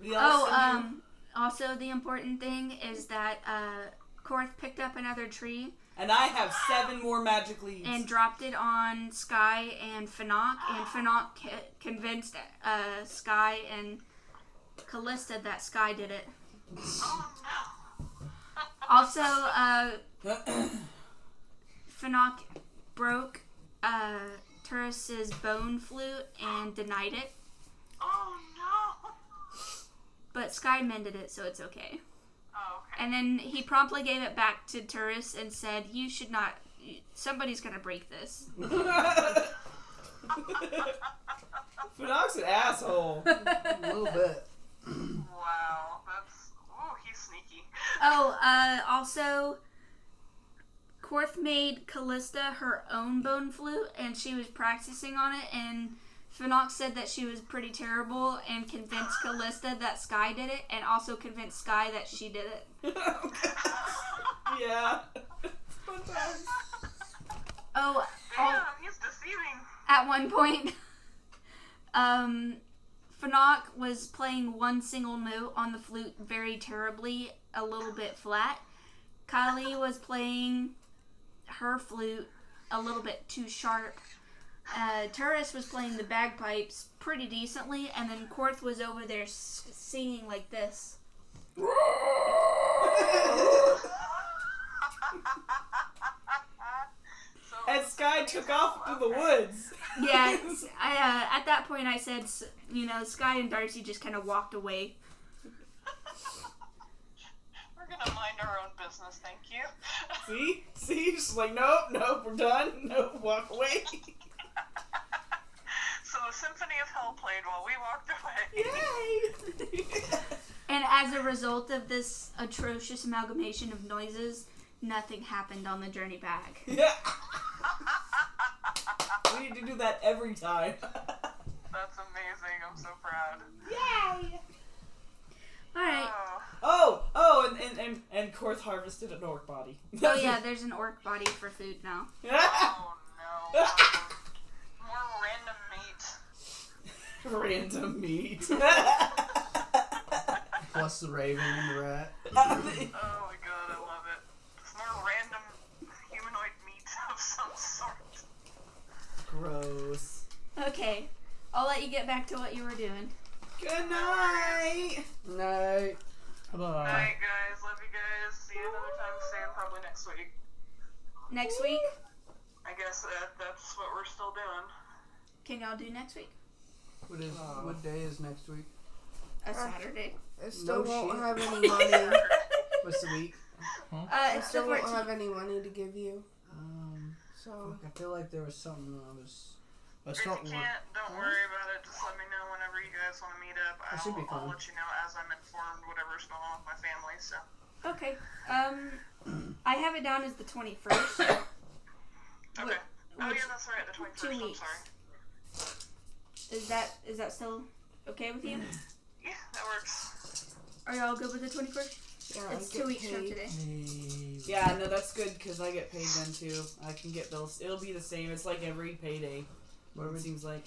We all send you- Also the important thing is that Korth picked up another tree And I have 7 more magic leaves. and dropped it on Sky and Finoc, and Finoc convinced Sky and Callista that Sky did it. Oh no. Also, Finoc broke Turris's bone flute and denied it, Oh no. but Sky mended it, so it's okay. Oh, okay. And then he promptly gave it back to Turris and said, "You should not. Somebody's gonna break this." Finoc's an asshole. A little bit. Wow. That's. Ooh, he's sneaky. Also, Korth made Callista her own bone flute, and she was practicing on it, and Finoc said that she was pretty terrible and convinced Callista that Sky did it, and also convinced Sky that she did it. Yeah. Fun times. Damn, he's deceiving. At one point, Finoc was playing one single note on the flute very terribly, a little bit flat. Kali was playing her flute a little bit too sharp. Turris was playing the bagpipes pretty decently, and then Korth was over there singing like this. And Sky took off to the woods. Yeah, at that point I said, Sky and Darcy just kind of walked away. We're gonna mind our own business, thank you. See? She's like, nope, we're done. Nope, walk away. So the Symphony of Hell played while we walked away. Yay! And as a result of this atrocious amalgamation of noises, nothing happened on the journey back. Yeah. We need to do that every time. That's amazing. I'm so proud. Yay! Alright. And Korth harvested an orc body. Oh yeah, there's an orc body for food now. Oh no. More random meat. Random meat. Plus the raven and the rat. Oh my god, I love it. Just more random humanoid meat of some sort. Gross. Okay, I'll let you get back to what you were doing. Good night. Night. Bye. Night, guys. Love you guys. See you another time soon, probably next week. Next week? I guess that's what we're still doing. Can y'all do next week? What day is next week? A Saturday. I still No won't shit. have any money. What's the week? I It's the still won't 14th. have any money to give you. So Fuck, I feel like there was something I was. Let's If you start work. can't, don't worry about it. Just let me know whenever you guys want to meet up. That should be I'll fun. let you know as I'm informed whatever's going on with my family. So. Okay. I have it down as the 21st. Okay. Wh- Oh which- yeah, that's right. The 21st. 2 I'm weeks. sorry. Is that still okay with you? Yeah, that works. Are y'all good with the 21st? yeah, It's I 2 get weeks from paid. today. Yeah, no, that's good because I get paid then too. I can get bills. It'll be the same. It's like every payday. What are we? It seems like.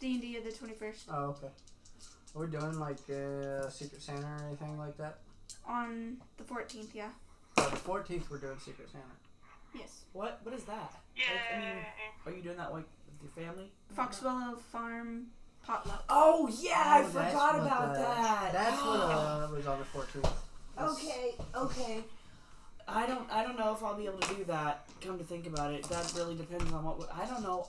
D&D of the 21st Oh, okay. Are we doing like Secret Santa or anything like that? on the 14th. Yeah. Oh, the 14th we're doing Secret Santa. Yes. What is that? Yay! Like, I mean, are you doing that like with your family? Foxwillow Farm potluck. Oh yeah, I Oh, that's forgot what about that. That's what was on the 14th. Okay. I don't know if I'll be able to do that. Come to think about it, that really depends on what. I don't know.